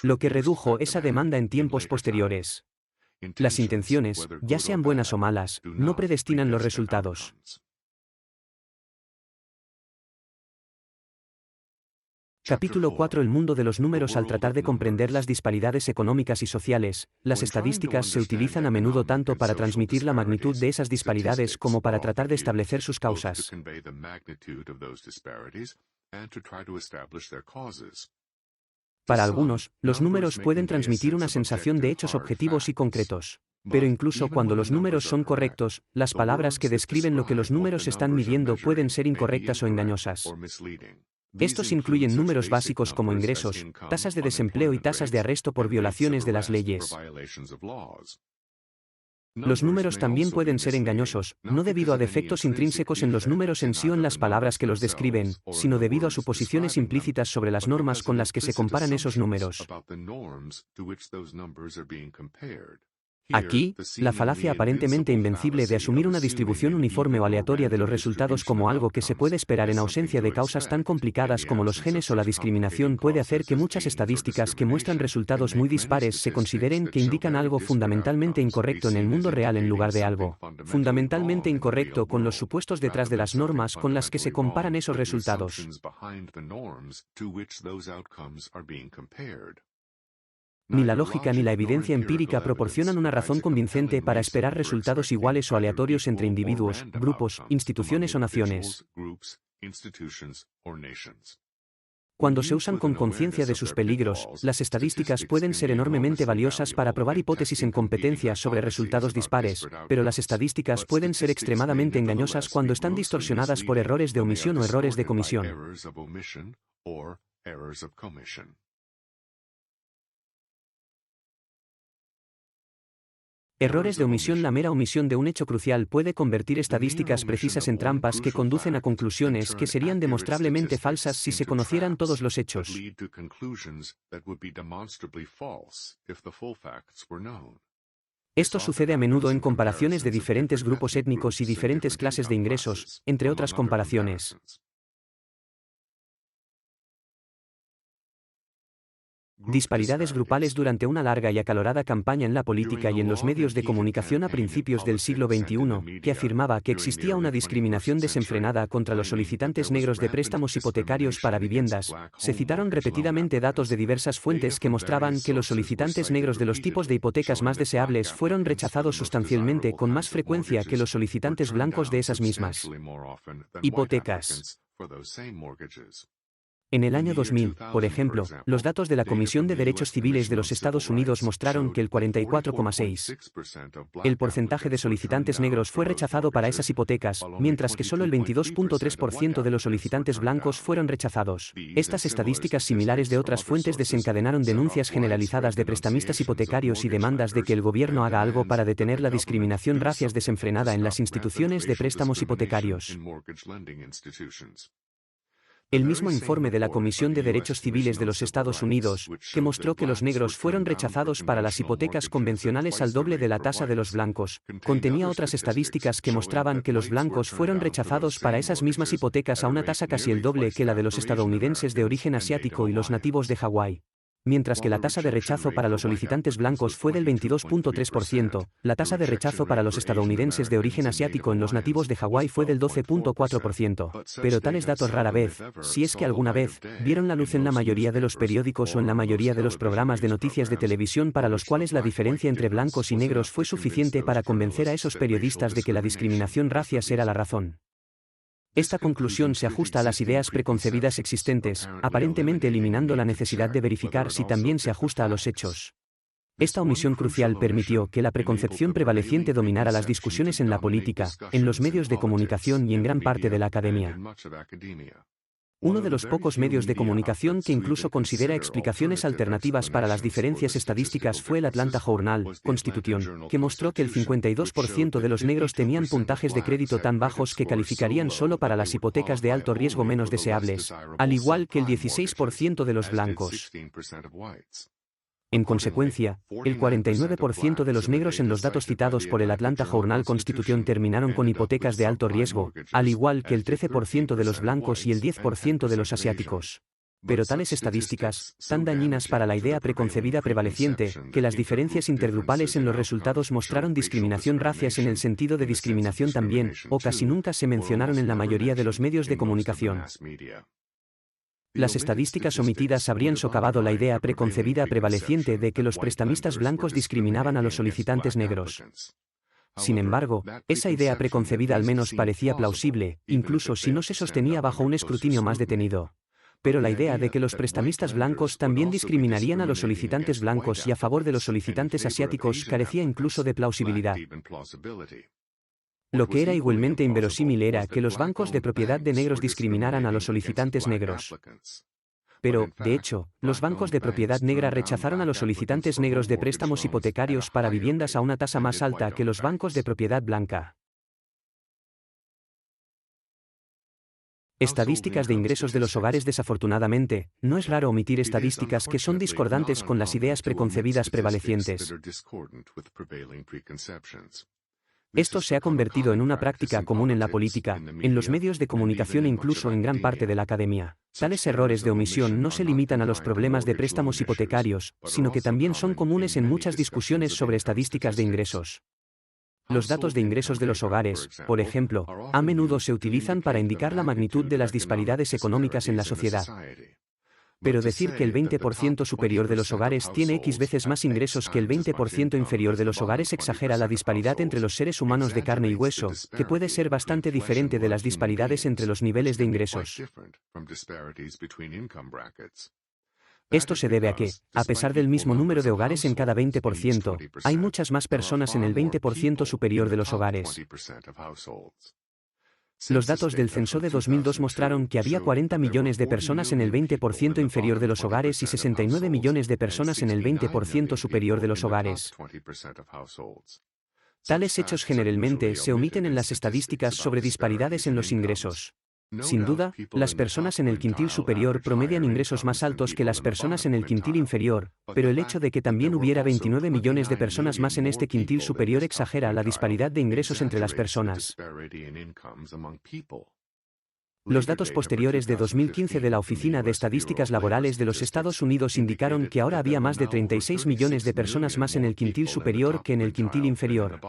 lo que redujo esa demanda en tiempos posteriores. Las intenciones, ya sean buenas o malas, no predestinan los resultados. Capítulo 4. El mundo de los números. Al tratar de comprender las disparidades económicas y sociales, las estadísticas se utilizan a menudo tanto para transmitir la magnitud de esas disparidades como para tratar de establecer sus causas. Para algunos, los números pueden transmitir una sensación de hechos objetivos y concretos. Pero incluso cuando los números son correctos, las palabras que describen lo que los números están midiendo pueden ser incorrectas o engañosas. Estos incluyen números básicos como ingresos, tasas de desempleo y tasas de arresto por violaciones de las leyes. Los números también pueden ser engañosos, no debido a defectos intrínsecos en los números en sí o en las palabras que los describen, sino debido a suposiciones implícitas sobre las normas con las que se comparan esos números. Aquí, la falacia aparentemente invencible de asumir una distribución uniforme o aleatoria de los resultados como algo que se puede esperar en ausencia de causas tan complicadas como los genes o la discriminación puede hacer que muchas estadísticas que muestran resultados muy dispares se consideren que indican algo fundamentalmente incorrecto en el mundo real en lugar de algo fundamentalmente incorrecto con los supuestos detrás de las normas con las que se comparan esos resultados. Ni la lógica ni la evidencia empírica proporcionan una razón convincente para esperar resultados iguales o aleatorios entre individuos, grupos, instituciones o naciones. Cuando se usan con conciencia de sus peligros, las estadísticas pueden ser enormemente valiosas para probar hipótesis en competencia sobre resultados dispares, pero las estadísticas pueden ser extremadamente engañosas cuando están distorsionadas por errores de omisión o errores de comisión. Errores de omisión. La mera omisión de un hecho crucial puede convertir estadísticas precisas en trampas que conducen a conclusiones que serían demostrablemente falsas si se conocieran todos los hechos. Esto sucede a menudo en comparaciones de diferentes grupos étnicos y diferentes clases de ingresos, entre otras comparaciones. Disparidades grupales. Durante una larga y acalorada campaña en la política y en los medios de comunicación a principios del siglo XXI, que afirmaba que existía una discriminación desenfrenada contra los solicitantes negros de préstamos hipotecarios para viviendas, se citaron repetidamente datos de diversas fuentes que mostraban que los solicitantes negros de los tipos de hipotecas más deseables fueron rechazados sustancialmente con más frecuencia que los solicitantes blancos de esas mismas hipotecas. En el año 2000, por ejemplo, los datos de la Comisión de Derechos Civiles de los Estados Unidos mostraron que el 44,6% porcentaje de solicitantes negros fue rechazado para esas hipotecas, mientras que solo el 22,3% de los solicitantes blancos fueron rechazados. Estas estadísticas similares de otras fuentes desencadenaron denuncias generalizadas de prestamistas hipotecarios y demandas de que el gobierno haga algo para detener la discriminación racial desenfrenada en las instituciones de préstamos hipotecarios. El mismo informe de la Comisión de Derechos Civiles de los Estados Unidos, que mostró que los negros fueron rechazados para las hipotecas convencionales al doble de la tasa de los blancos, contenía otras estadísticas que mostraban que los blancos fueron rechazados para esas mismas hipotecas a una tasa casi el doble que la de los estadounidenses de origen asiático y los nativos de Hawái. Mientras que la tasa de rechazo para los solicitantes blancos fue del 22,3%, la tasa de rechazo para los estadounidenses de origen asiático en los nativos de Hawái fue del 12,4%. Pero tales datos rara vez, si es que alguna vez, vieron la luz en la mayoría de los periódicos o en la mayoría de los programas de noticias de televisión para los cuales la diferencia entre blancos y negros fue suficiente para convencer a esos periodistas de que la discriminación racial era la razón. Esta conclusión se ajusta a las ideas preconcebidas existentes, aparentemente eliminando la necesidad de verificar si también se ajusta a los hechos. Esta omisión crucial permitió que la preconcepción prevaleciente dominara las discusiones en la política, en los medios de comunicación y en gran parte de la academia. Uno de los pocos medios de comunicación que incluso considera explicaciones alternativas para las diferencias estadísticas fue el Atlanta Journal-Constitution, que mostró que el 52% de los negros tenían puntajes de crédito tan bajos que calificarían solo para las hipotecas de alto riesgo menos deseables, al igual que el 16% de los blancos. En consecuencia, el 49% de los negros en los datos citados por el Atlanta Journal-Constitution terminaron con hipotecas de alto riesgo, al igual que el 13% de los blancos y el 10% de los asiáticos. Pero tales estadísticas, tan dañinas para la idea preconcebida prevaleciente, que las diferencias intergrupales en los resultados mostraron discriminación racial en el sentido de discriminación también, o casi nunca se mencionaron en la mayoría de los medios de comunicación. Las estadísticas omitidas habrían socavado la idea preconcebida prevaleciente de que los prestamistas blancos discriminaban a los solicitantes negros. Sin embargo, esa idea preconcebida al menos parecía plausible, incluso si no se sostenía bajo un escrutinio más detenido. Pero la idea de que los prestamistas blancos también discriminarían a los solicitantes blancos y a favor de los solicitantes asiáticos carecía incluso de plausibilidad. Lo que era igualmente inverosímil era que los bancos de propiedad de negros discriminaran a los solicitantes negros. Pero, de hecho, los bancos de propiedad negra rechazaron a los solicitantes negros de préstamos hipotecarios para viviendas a una tasa más alta que los bancos de propiedad blanca. Estadísticas de ingresos de los hogares. Desafortunadamente, no es raro omitir estadísticas que son discordantes con las ideas preconcebidas prevalecientes. Esto se ha convertido en una práctica común en la política, en los medios de comunicación e incluso en gran parte de la academia. Tales errores de omisión no se limitan a los problemas de préstamos hipotecarios, sino que también son comunes en muchas discusiones sobre estadísticas de ingresos. Los datos de ingresos de los hogares, por ejemplo, a menudo se utilizan para indicar la magnitud de las disparidades económicas en la sociedad. Pero decir que el 20% superior de los hogares tiene X veces más ingresos que el 20% inferior de los hogares exagera la disparidad entre los seres humanos de carne y hueso, que puede ser bastante diferente de las disparidades entre los niveles de ingresos. Esto se debe a que, a pesar del mismo número de hogares en cada 20%, hay muchas más personas en el 20% superior de los hogares. Los datos del censo de 2002 mostraron que había 40 millones de personas en el 20% inferior de los hogares y 69 millones de personas en el 20% superior de los hogares. Tales hechos generalmente se omiten en las estadísticas sobre disparidades en los ingresos. Sin duda, las personas en el quintil superior promedian ingresos más altos que las personas en el quintil inferior, pero el hecho de que también hubiera 29 millones de personas más en este quintil superior exagera la disparidad de ingresos entre las personas. Los datos posteriores de 2015 de la Oficina de Estadísticas Laborales de los Estados Unidos indicaron que ahora había más de 36 millones de personas más en el quintil superior que en el quintil inferior.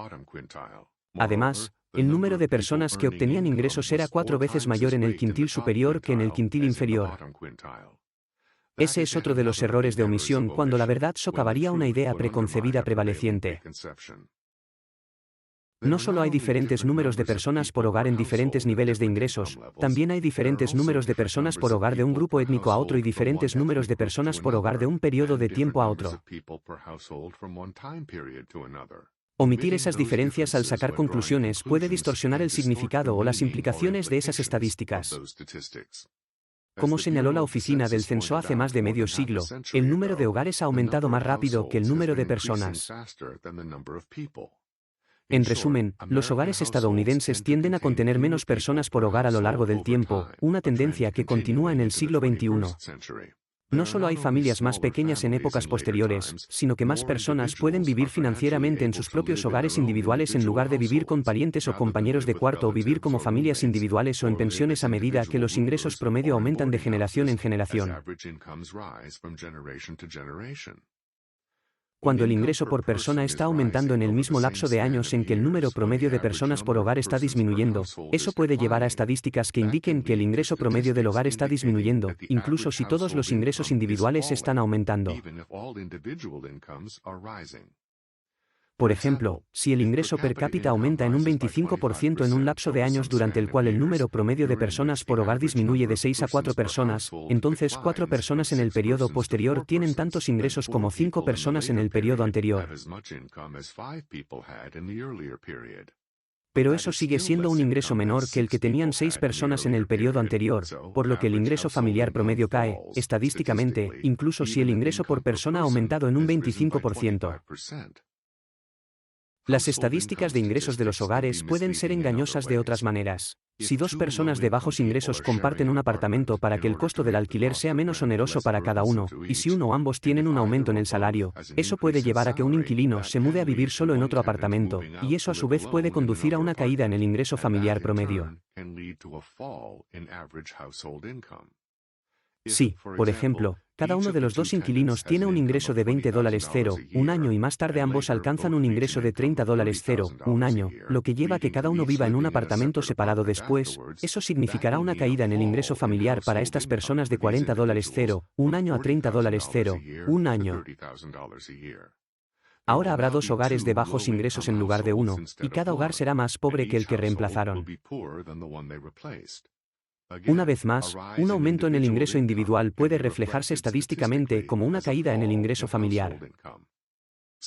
Además, el número de personas que obtenían ingresos era 4 veces mayor en el quintil superior que en el quintil inferior. Ese es otro de los errores de omisión cuando la verdad socavaría una idea preconcebida prevaleciente. No solo hay diferentes números de personas por hogar en diferentes niveles de ingresos, también hay diferentes números de personas por hogar de un grupo étnico a otro y diferentes números de personas por hogar de un periodo de tiempo a otro. Omitir esas diferencias al sacar conclusiones puede distorsionar el significado o las implicaciones de esas estadísticas. Como señaló la Oficina del Censo hace más de medio siglo, el número de hogares ha aumentado más rápido que el número de personas. En resumen, los hogares estadounidenses tienden a contener menos personas por hogar a lo largo del tiempo, una tendencia que continúa en el siglo XXI. No solo hay familias más pequeñas en épocas posteriores, sino que más personas pueden vivir financieramente en sus propios hogares individuales en lugar de vivir con parientes o compañeros de cuarto o vivir como familias individuales o en pensiones a medida que los ingresos promedio aumentan de generación en generación. Cuando el ingreso por persona está aumentando en el mismo lapso de años en que el número promedio de personas por hogar está disminuyendo, eso puede llevar a estadísticas que indiquen que el ingreso promedio del hogar está disminuyendo, incluso si todos los ingresos individuales están aumentando. Por ejemplo, si el ingreso per cápita aumenta en un 25% en un lapso de años durante el cual el número promedio de personas por hogar disminuye de 6 a 4 personas, entonces 4 personas en el periodo posterior tienen tantos ingresos como 5 personas en el periodo anterior. Pero eso sigue siendo un ingreso menor que el que tenían 6 personas en el periodo anterior, por lo que el ingreso familiar promedio cae, estadísticamente, incluso si el ingreso por persona ha aumentado en un 25%. Las estadísticas de ingresos de los hogares pueden ser engañosas de otras maneras. Si 2 personas de bajos ingresos comparten un apartamento para que el costo del alquiler sea menos oneroso para cada uno, y si uno o ambos tienen un aumento en el salario, eso puede llevar a que un inquilino se mude a vivir solo en otro apartamento, y eso a su vez puede conducir a una caída en el ingreso familiar promedio. Si, por ejemplo, cada uno de los dos inquilinos tiene un ingreso de $20 un año y más tarde ambos alcanzan un ingreso de $30 un año, lo que lleva a que cada uno viva en un apartamento separado después, eso significará una caída en el ingreso familiar para estas personas de $40 un año a $30 un año. Ahora habrá dos hogares de bajos ingresos en lugar de uno, y cada hogar será más pobre que el que reemplazaron. Una vez más, un aumento en el ingreso individual puede reflejarse estadísticamente como una caída en el ingreso familiar.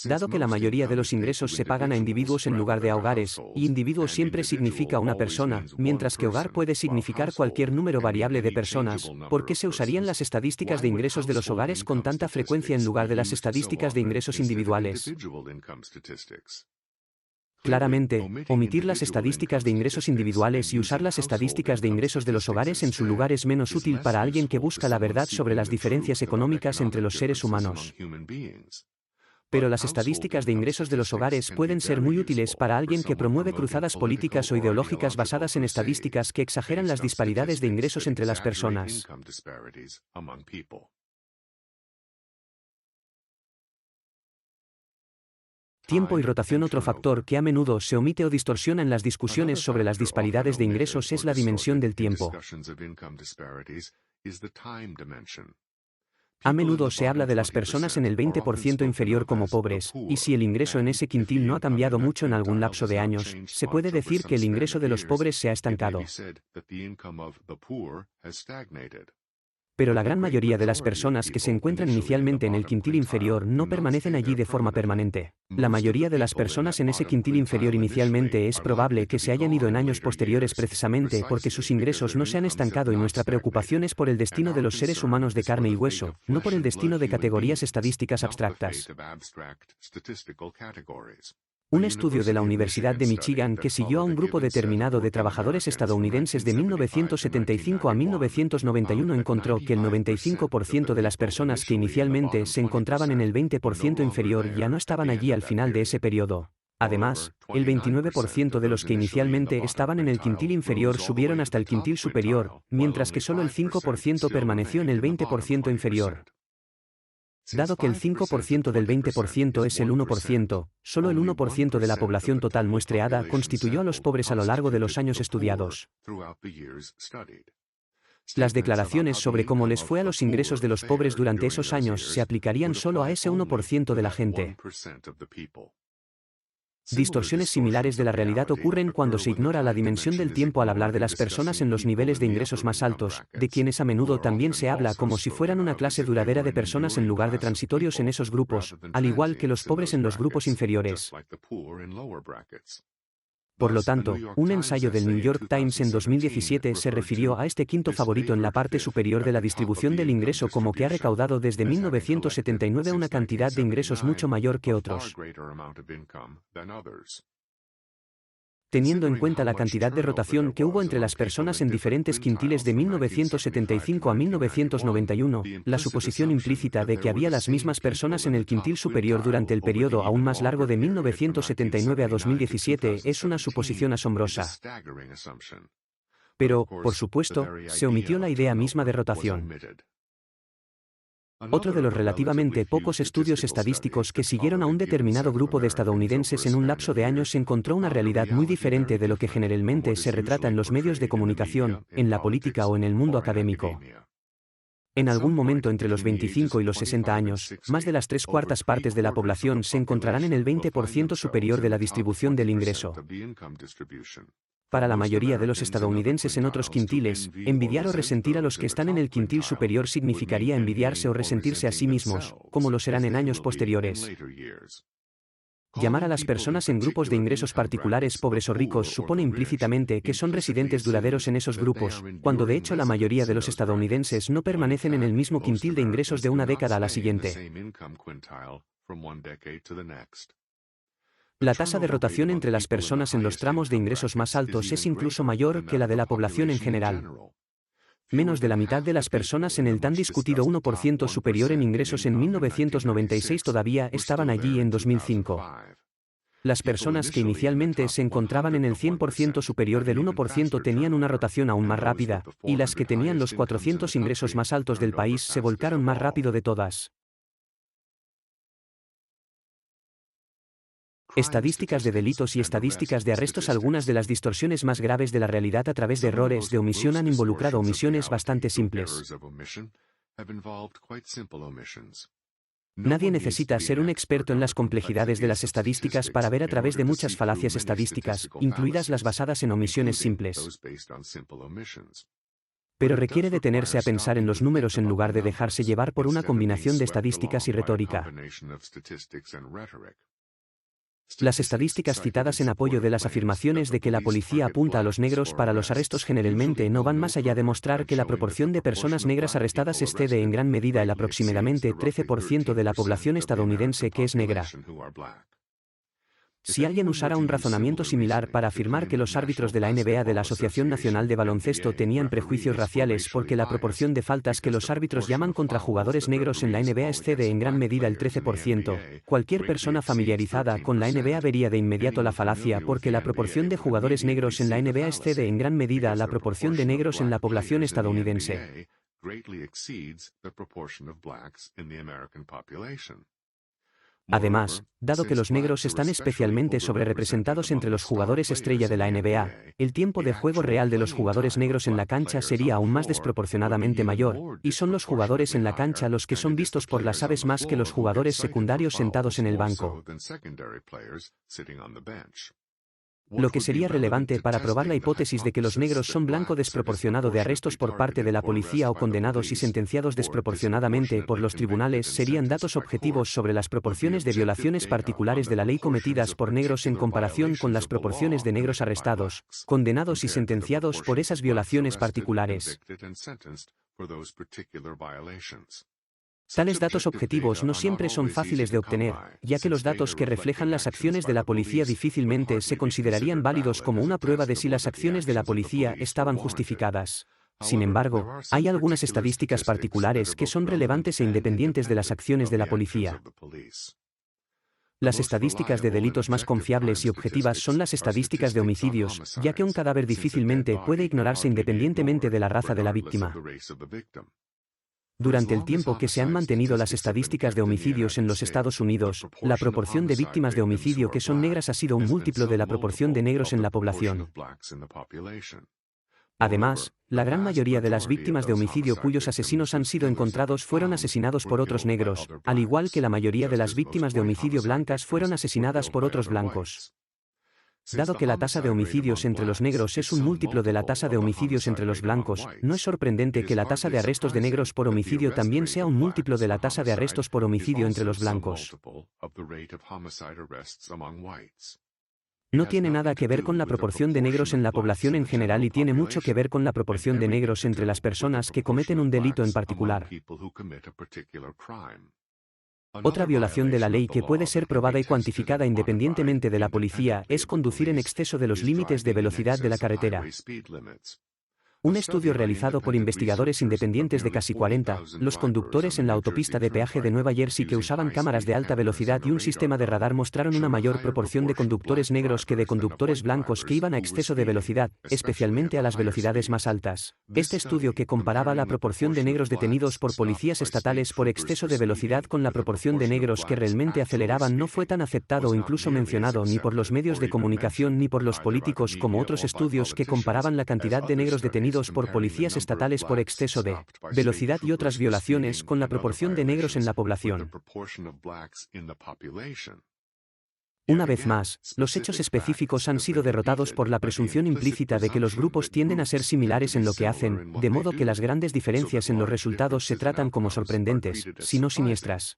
Dado que la mayoría de los ingresos se pagan a individuos en lugar de a hogares, y individuo siempre significa una persona, mientras que hogar puede significar cualquier número variable de personas, ¿por qué se usarían las estadísticas de ingresos de los hogares con tanta frecuencia en lugar de las estadísticas de ingresos individuales? Claramente, omitir las estadísticas de ingresos individuales y usar las estadísticas de ingresos de los hogares en su lugar es menos útil para alguien que busca la verdad sobre las diferencias económicas entre los seres humanos. Pero las estadísticas de ingresos de los hogares pueden ser muy útiles para alguien que promueve cruzadas políticas o ideológicas basadas en estadísticas que exageran las disparidades de ingresos entre las personas. Tiempo y rotación. Otro factor que a menudo se omite o distorsiona en las discusiones sobre las disparidades de ingresos es la dimensión del tiempo. A menudo se habla de las personas en el 20% inferior como pobres, y si el ingreso en ese quintil no ha cambiado mucho en algún lapso de años, se puede decir que el ingreso de los pobres se ha estancado. Pero la gran mayoría de las personas que se encuentran inicialmente en el quintil inferior no permanecen allí de forma permanente. La mayoría de las personas en ese quintil inferior inicialmente es probable que se hayan ido en años posteriores precisamente porque sus ingresos no se han estancado y nuestra preocupación es por el destino de los seres humanos de carne y hueso, no por el destino de categorías estadísticas abstractas. Un estudio de la Universidad de Michigan que siguió a un grupo determinado de trabajadores estadounidenses de 1975 a 1991 encontró que el 95% de las personas que inicialmente se encontraban en el 20% inferior ya no estaban allí al final de ese periodo. Además, el 29% de los que inicialmente estaban en el quintil inferior subieron hasta el quintil superior, mientras que solo el 5% permaneció en el 20% inferior. Dado que el 5% del 20% es el 1%, solo el 1% de la población total muestreada constituyó a los pobres a lo largo de los años estudiados. Las declaraciones sobre cómo les fue a los ingresos de los pobres durante esos años se aplicarían solo a ese 1% de la gente. Distorsiones similares de la realidad ocurren cuando se ignora la dimensión del tiempo al hablar de las personas en los niveles de ingresos más altos, de quienes a menudo también se habla como si fueran una clase duradera de personas en lugar de transitorios en esos grupos, al igual que los pobres en los grupos inferiores. Por lo tanto, un ensayo del New York Times en 2017 se refirió a este quinto favorito en la parte superior de la distribución del ingreso como que ha recaudado desde 1979 una cantidad de ingresos mucho mayor que otros. Teniendo en cuenta la cantidad de rotación que hubo entre las personas en diferentes quintiles de 1975 a 1991, la suposición implícita de que había las mismas personas en el quintil superior durante el periodo aún más largo de 1979 a 2017 es una suposición asombrosa. Pero, por supuesto, se omitió la idea misma de rotación. Otro de los relativamente pocos estudios estadísticos que siguieron a un determinado grupo de estadounidenses en un lapso de años encontró una realidad muy diferente de lo que generalmente se retrata en los medios de comunicación, en la política o en el mundo académico. En algún momento entre los 25 y los 60 años, más de las 3/4 partes de la población se encontrarán en el 20% superior de la distribución del ingreso. Para la mayoría de los estadounidenses en otros quintiles, envidiar o resentir a los que están en el quintil superior significaría envidiarse o resentirse a sí mismos, como lo serán en años posteriores. Llamar a las personas en grupos de ingresos particulares pobres o ricos supone implícitamente que son residentes duraderos en esos grupos, cuando de hecho la mayoría de los estadounidenses no permanecen en el mismo quintil de ingresos de una década a la siguiente. La tasa de rotación entre las personas en los tramos de ingresos más altos es incluso mayor que la de la población en general. Menos de la mitad de las personas en el tan discutido 1% superior en ingresos en 1996 todavía estaban allí en 2005. Las personas que inicialmente se encontraban en el 100% superior del 1% tenían una rotación aún más rápida, y las que tenían los 400 ingresos más altos del país se volcaron más rápido de todas. Estadísticas de delitos y estadísticas de arrestos. Algunas de las distorsiones más graves de la realidad a través de errores de omisión han involucrado omisiones bastante simples. Nadie necesita ser un experto en las complejidades de las estadísticas para ver a través de muchas falacias estadísticas, incluidas las basadas en omisiones simples. Pero requiere detenerse a pensar en los números en lugar de dejarse llevar por una combinación de estadísticas y retórica. Las estadísticas citadas en apoyo de las afirmaciones de que la policía apunta a los negros para los arrestos generalmente no van más allá de mostrar que la proporción de personas negras arrestadas excede en gran medida el aproximadamente 13% de la población estadounidense que es negra. Si alguien usara un razonamiento similar para afirmar que los árbitros de la NBA de la Asociación Nacional de Baloncesto tenían prejuicios raciales porque la proporción de faltas que los árbitros llaman contra jugadores negros en la NBA excede en gran medida el 13%, cualquier persona familiarizada con la NBA vería de inmediato la falacia porque la proporción de jugadores negros en la NBA excede en gran medida la proporción de negros en la población estadounidense. Además, dado que los negros están especialmente sobrerepresentados entre los jugadores estrella de la NBA, el tiempo de juego real de los jugadores negros en la cancha sería aún más desproporcionadamente mayor, y son los jugadores en la cancha los que son vistos por las aves más que los jugadores secundarios sentados en el banco. Lo que sería relevante para probar la hipótesis de que los negros son blanco desproporcionado de arrestos por parte de la policía o condenados y sentenciados desproporcionadamente por los tribunales serían datos objetivos sobre las proporciones de violaciones particulares de la ley cometidas por negros en comparación con las proporciones de negros arrestados, condenados y sentenciados por esas violaciones particulares. Tales datos objetivos no siempre son fáciles de obtener, ya que los datos que reflejan las acciones de la policía difícilmente se considerarían válidos como una prueba de si las acciones de la policía estaban justificadas. Sin embargo, hay algunas estadísticas particulares que son relevantes e independientes de las acciones de la policía. Las estadísticas de delitos más confiables y objetivas son las estadísticas de homicidios, ya que un cadáver difícilmente puede ignorarse independientemente de la raza de la víctima. Durante el tiempo que se han mantenido las estadísticas de homicidios en los Estados Unidos, la proporción de víctimas de homicidio que son negras ha sido un múltiplo de la proporción de negros en la población. Además, la gran mayoría de las víctimas de homicidio cuyos asesinos han sido encontrados fueron asesinados por otros negros, al igual que la mayoría de las víctimas de homicidio blancas fueron asesinadas por otros blancos. Dado que la tasa de homicidios entre los negros es un múltiplo de la tasa de homicidios entre los blancos, no es sorprendente que la tasa de arrestos de negros por homicidio también sea un múltiplo de la tasa de arrestos por homicidio entre los blancos. No tiene nada que ver con la proporción de negros en la población en general y tiene mucho que ver con la proporción de negros entre las personas que cometen un delito en particular. Otra violación de la ley que puede ser probada y cuantificada independientemente de la policía es conducir en exceso de los límites de velocidad de la carretera. Un estudio realizado por investigadores independientes de casi 40, los conductores en la autopista de peaje de Nueva Jersey que usaban cámaras de alta velocidad y un sistema de radar mostraron una mayor proporción de conductores negros que de conductores blancos que iban a exceso de velocidad, especialmente a las velocidades más altas. Este estudio que comparaba la proporción de negros detenidos por policías estatales por exceso de velocidad con la proporción de negros que realmente aceleraban no fue tan aceptado o incluso mencionado ni por los medios de comunicación ni por los políticos como otros estudios que comparaban la cantidad de negros detenidos por policías estatales por exceso de velocidad y otras violaciones con la proporción de negros en la población. Una vez más, los hechos específicos han sido derrotados por la presunción implícita de que los grupos tienden a ser similares en lo que hacen, de modo que las grandes diferencias en los resultados se tratan como sorprendentes, si no siniestras.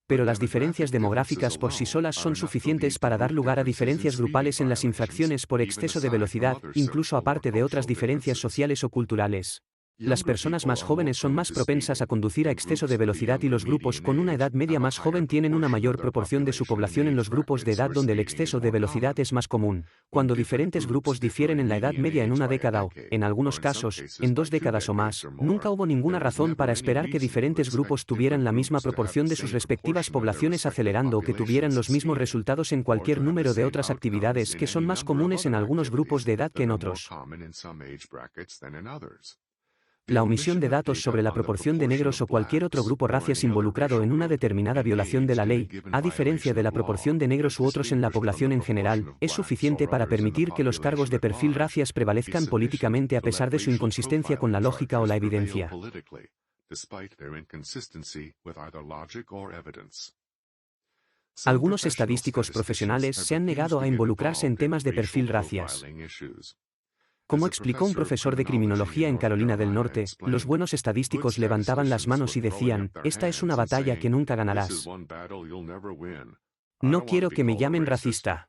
Pero las diferencias demográficas por sí solas son suficientes para dar lugar a diferencias grupales en las infracciones por exceso de velocidad, incluso aparte de otras diferencias sociales o culturales. Las personas más jóvenes son más propensas a conducir a exceso de velocidad y los grupos con una edad media más joven tienen una mayor proporción de su población en los grupos de edad donde el exceso de velocidad es más común. Cuando diferentes grupos difieren en la edad media en una década o, en algunos casos, en 2 décadas o más, nunca hubo ninguna razón para esperar que diferentes grupos tuvieran la misma proporción de sus respectivas poblaciones acelerando o que tuvieran los mismos resultados en cualquier número de otras actividades que son más comunes en algunos grupos de edad que en otros. La omisión de datos sobre la proporción de negros o cualquier otro grupo racias involucrado en una determinada violación de la ley, a diferencia de la proporción de negros u otros en la población en general, es suficiente para permitir que los cargos de perfil racias prevalezcan políticamente a pesar de su inconsistencia con la lógica o la evidencia. Algunos estadísticos profesionales se han negado a involucrarse en temas de perfil racias. Como explicó un profesor de criminología en Carolina del Norte, los buenos estadísticos levantaban las manos y decían, esta es una batalla que nunca ganarás. No quiero que me llamen racista.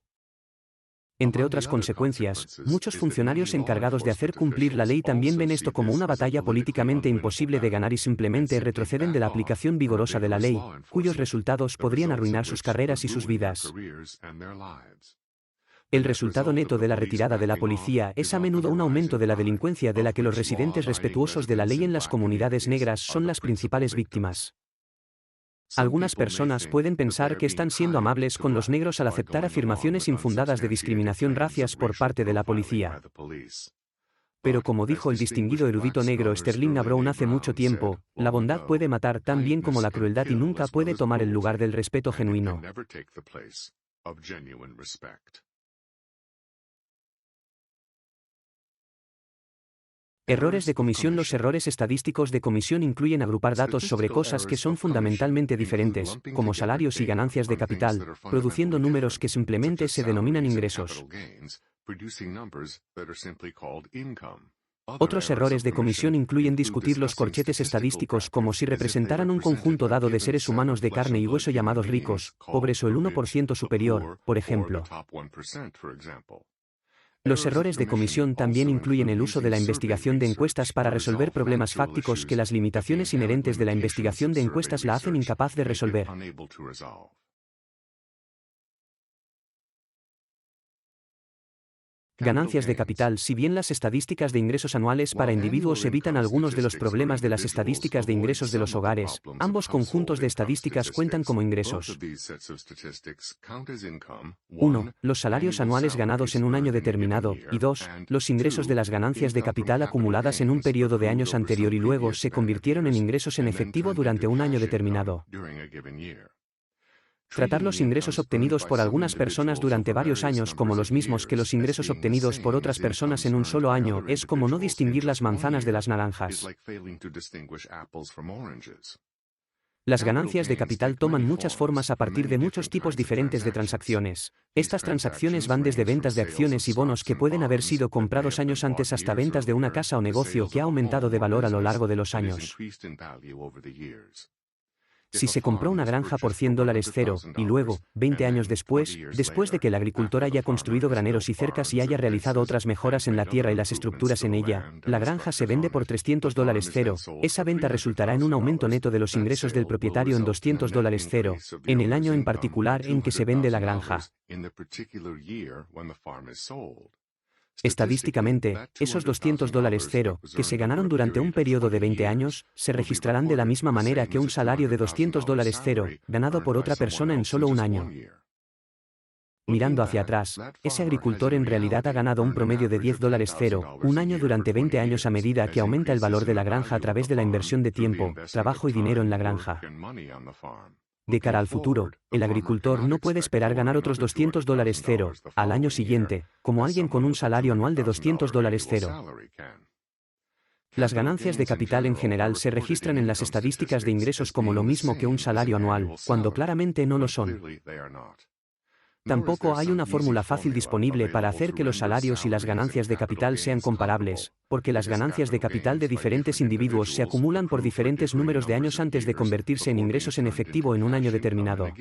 Entre otras consecuencias, muchos funcionarios encargados de hacer cumplir la ley también ven esto como una batalla políticamente imposible de ganar y simplemente retroceden de la aplicación vigorosa de la ley, cuyos resultados podrían arruinar sus carreras y sus vidas. El resultado neto de la retirada de la policía es a menudo un aumento de la delincuencia de la que los residentes respetuosos de la ley en las comunidades negras son las principales víctimas. Algunas personas pueden pensar que están siendo amables con los negros al aceptar afirmaciones infundadas de discriminación racias por parte de la policía. Pero como dijo el distinguido erudito negro Sterling A. Brown hace mucho tiempo, la bondad puede matar tan bien como la crueldad y nunca puede tomar el lugar del respeto genuino. Errores de comisión. Los errores estadísticos de comisión incluyen agrupar datos sobre cosas que son fundamentalmente diferentes, como salarios y ganancias de capital, produciendo números que simplemente se denominan ingresos. Otros errores de comisión incluyen discutir los corchetes estadísticos como si representaran un conjunto dado de seres humanos de carne y hueso llamados ricos, pobres o el 1% superior, por ejemplo. Los errores de comisión también incluyen el uso de la investigación de encuestas para resolver problemas fácticos que las limitaciones inherentes de la investigación de encuestas la hacen incapaz de resolver. Ganancias de capital. Si bien las estadísticas de ingresos anuales para individuos evitan algunos de los problemas de las estadísticas de ingresos de los hogares, ambos conjuntos de estadísticas cuentan como ingresos. 1. Los salarios anuales ganados en un año determinado, y 2. Los ingresos de las ganancias de capital acumuladas en un periodo de años anterior y luego se convirtieron en ingresos en efectivo durante un año determinado. Tratar los ingresos obtenidos por algunas personas durante varios años como los mismos que los ingresos obtenidos por otras personas en un solo año es como no distinguir las manzanas de las naranjas. Las ganancias de capital toman muchas formas a partir de muchos tipos diferentes de transacciones. Estas transacciones van desde ventas de acciones y bonos que pueden haber sido comprados años antes hasta ventas de una casa o negocio que ha aumentado de valor a lo largo de los años. Si se compró una granja por $100 y luego, 20 años después de que el agricultor haya construido graneros y cercas y haya realizado otras mejoras en la tierra y las estructuras en ella, la granja se vende por $300, esa venta resultará en un aumento neto de los ingresos del propietario en $200, en el año en particular en que se vende la granja. Estadísticamente, esos $200 que se ganaron durante un periodo de 20 años, se registrarán de la misma manera que un salario de $200 ganado por otra persona en solo un año. Mirando hacia atrás, ese agricultor en realidad ha ganado un promedio de $10 un año durante 20 años a medida que aumenta el valor de la granja a través de la inversión de tiempo, trabajo y dinero en la granja. De cara al futuro, el agricultor no puede esperar ganar otros $200 al año siguiente, como alguien con un salario anual de $200. Las ganancias de capital en general se registran en las estadísticas de ingresos como lo mismo que un salario anual, cuando claramente no lo son. Tampoco hay una fórmula fácil disponible para hacer que los salarios y las ganancias de capital sean comparables, porque las ganancias de capital de diferentes individuos se acumulan por diferentes números de años antes de convertirse en ingresos en efectivo en un año determinado.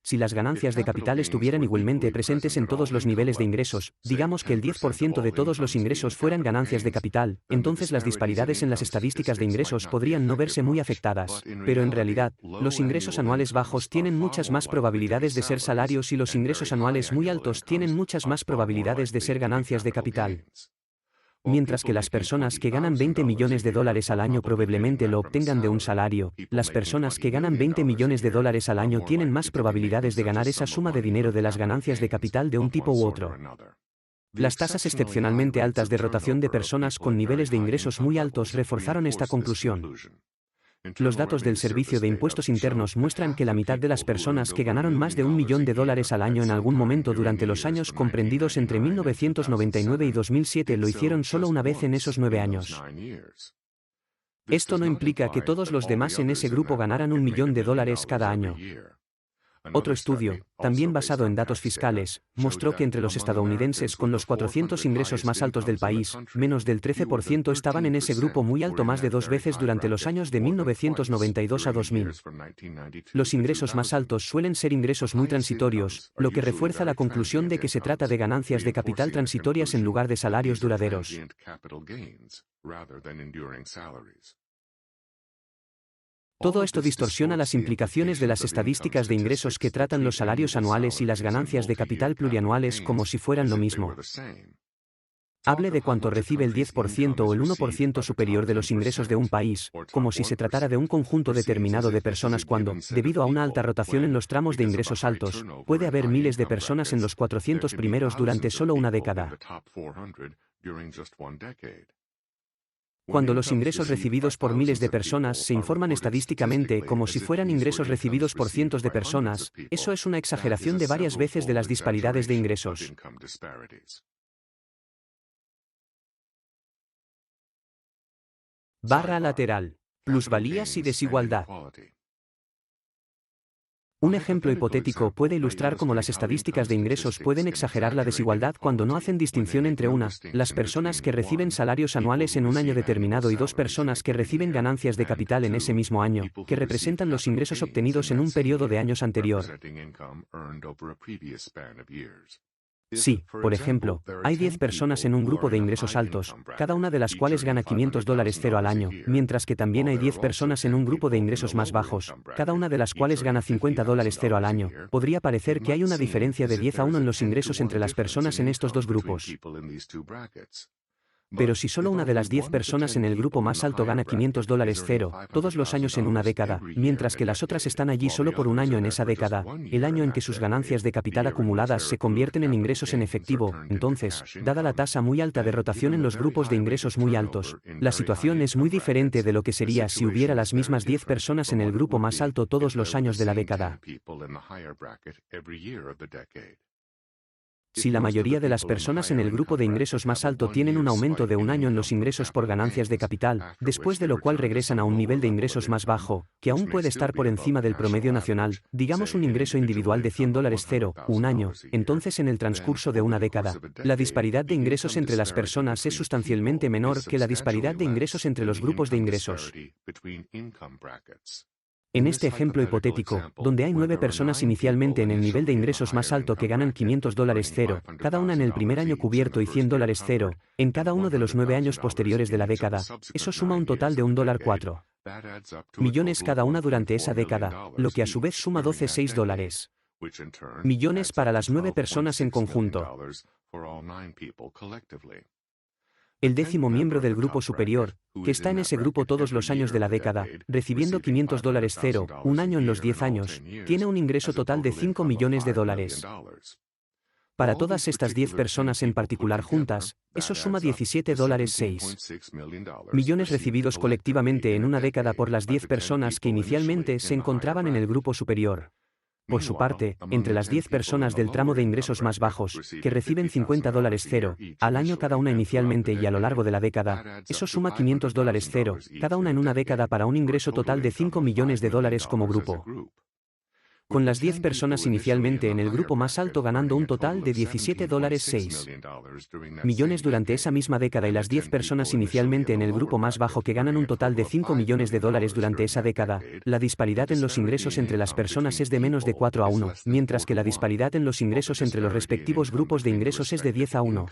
Si las ganancias de capital estuvieran igualmente presentes en todos los niveles de ingresos, digamos que el 10% de todos los ingresos fueran ganancias de capital, entonces las disparidades en las estadísticas de ingresos podrían no verse muy afectadas. Pero en realidad, los ingresos anuales bajos tienen muchas más probabilidades de ser salarios y los ingresos anuales muy altos tienen muchas más probabilidades de ser ganancias de capital. Mientras que las personas que ganan 20 millones de dólares al año probablemente lo obtengan de un salario, las personas que ganan 20 millones de dólares al año tienen más probabilidades de ganar esa suma de dinero de las ganancias de capital de un tipo u otro. Las tasas excepcionalmente altas de rotación de personas con niveles de ingresos muy altos reforzaron esta conclusión. Los datos del Servicio de Impuestos Internos muestran que la mitad de las personas que ganaron más de $1 millón al año en algún momento durante los años comprendidos entre 1999 y 2007 lo hicieron solo una vez en esos 9 años. Esto no implica que todos los demás en ese grupo ganaran $1 millón cada año. Otro estudio, también basado en datos fiscales, mostró que entre los estadounidenses con los 400 ingresos más altos del país, menos del 13% estaban en ese grupo muy alto más de 2 veces durante los años de 1992 a 2000. Los ingresos más altos suelen ser ingresos muy transitorios, lo que refuerza la conclusión de que se trata de ganancias de capital transitorias en lugar de salarios duraderos. Todo esto distorsiona las implicaciones de las estadísticas de ingresos que tratan los salarios anuales y las ganancias de capital plurianuales como si fueran lo mismo. Hable de cuánto recibe el 10% o el 1% superior de los ingresos de un país, como si se tratara de un conjunto determinado de personas cuando, debido a una alta rotación en los tramos de ingresos altos, puede haber miles de personas en los 400 primeros durante solo una década. Cuando los ingresos recibidos por miles de personas se informan estadísticamente como si fueran ingresos recibidos por cientos de personas, eso es una exageración de varias veces de las disparidades de ingresos. Barra lateral. Plusvalías y desigualdad. Un ejemplo hipotético puede ilustrar cómo las estadísticas de ingresos pueden exagerar la desigualdad cuando no hacen distinción entre las personas que reciben salarios anuales en un año determinado y dos personas que reciben ganancias de capital en ese mismo año, que representan los ingresos obtenidos en un periodo de años anterior. Si, por ejemplo, hay 10 personas en un grupo de ingresos altos, cada una de las cuales gana $500 al año, mientras que también hay 10 personas en un grupo de ingresos más bajos, cada una de las cuales gana $50 al año, podría parecer que hay una diferencia de 10-1 en los ingresos entre las personas en estos dos grupos. Pero si solo una de las 10 personas en el grupo más alto gana $500 todos los años en una década, mientras que las otras están allí solo por un año en esa década, el año en que sus ganancias de capital acumuladas se convierten en ingresos en efectivo, entonces, dada la tasa muy alta de rotación en los grupos de ingresos muy altos, la situación es muy diferente de lo que sería si hubiera las mismas 10 personas en el grupo más alto todos los años de la década. Si la mayoría de las personas en el grupo de ingresos más alto tienen un aumento de un año en los ingresos por ganancias de capital, después de lo cual regresan a un nivel de ingresos más bajo, que aún puede estar por encima del promedio nacional, digamos un ingreso individual de $100 un año, entonces en el transcurso de una década, la disparidad de ingresos entre las personas es sustancialmente menor que la disparidad de ingresos entre los grupos de ingresos. En este ejemplo hipotético, donde hay 9 personas inicialmente en el nivel de ingresos más alto que ganan $500 cada una en el primer año cubierto y $100 en cada uno de los 9 años posteriores de la década, eso suma un total de $1.4 millones cada una durante esa década, lo que a su vez suma $12.6 millones para las 9 personas en conjunto. El décimo miembro del grupo superior, que está en ese grupo todos los años de la década, recibiendo $500 un año en los 10 años, tiene un ingreso total de $5 millones. Para todas estas 10 personas en particular juntas, eso suma $17.6 millones recibidos colectivamente en una década por las 10 personas que inicialmente se encontraban en el grupo superior. Por su parte, entre las 10 personas del tramo de ingresos más bajos, que reciben $50 al año cada una inicialmente y a lo largo de la década, eso suma $500 cada una en una década para un ingreso total de $5 millones como grupo. con las 10 personas inicialmente en el grupo más alto ganando un total de $17.6 millones durante esa misma década y las 10 personas inicialmente en el grupo más bajo que ganan un total de $5 millones durante esa década, la disparidad en los ingresos entre las personas es de menos de 4-1, mientras que la disparidad en los ingresos entre los respectivos grupos de ingresos es de 10-1.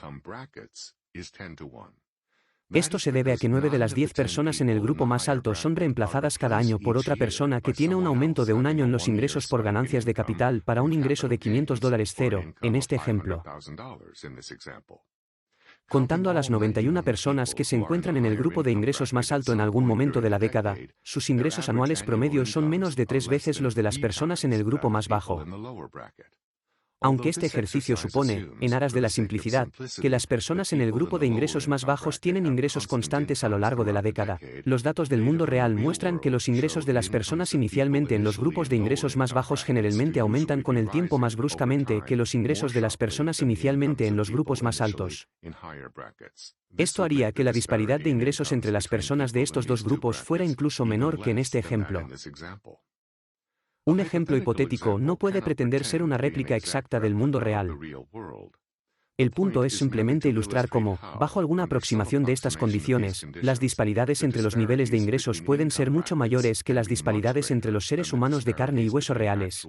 Esto se debe a que 9 de las 10 personas en el grupo más alto son reemplazadas cada año por otra persona que tiene un aumento de un año en los ingresos por ganancias de capital para un ingreso de $500 cero, en este ejemplo. Contando a las 91 personas que se encuentran en el grupo de ingresos más alto en algún momento de la década, sus ingresos anuales promedios son menos de 3 veces los de las personas en el grupo más bajo. Aunque este ejercicio supone, en aras de la simplicidad, que las personas en el grupo de ingresos más bajos tienen ingresos constantes a lo largo de la década, los datos del mundo real muestran que los ingresos de las personas inicialmente en los grupos de ingresos más bajos generalmente aumentan con el tiempo más bruscamente que los ingresos de las personas inicialmente en los grupos más altos. Esto haría que la disparidad de ingresos entre las personas de estos dos grupos fuera incluso menor que en este ejemplo. Un ejemplo hipotético no puede pretender ser una réplica exacta del mundo real. El punto es simplemente ilustrar cómo, bajo alguna aproximación de estas condiciones, las disparidades entre los niveles de ingresos pueden ser mucho mayores que las disparidades entre los seres humanos de carne y hueso reales.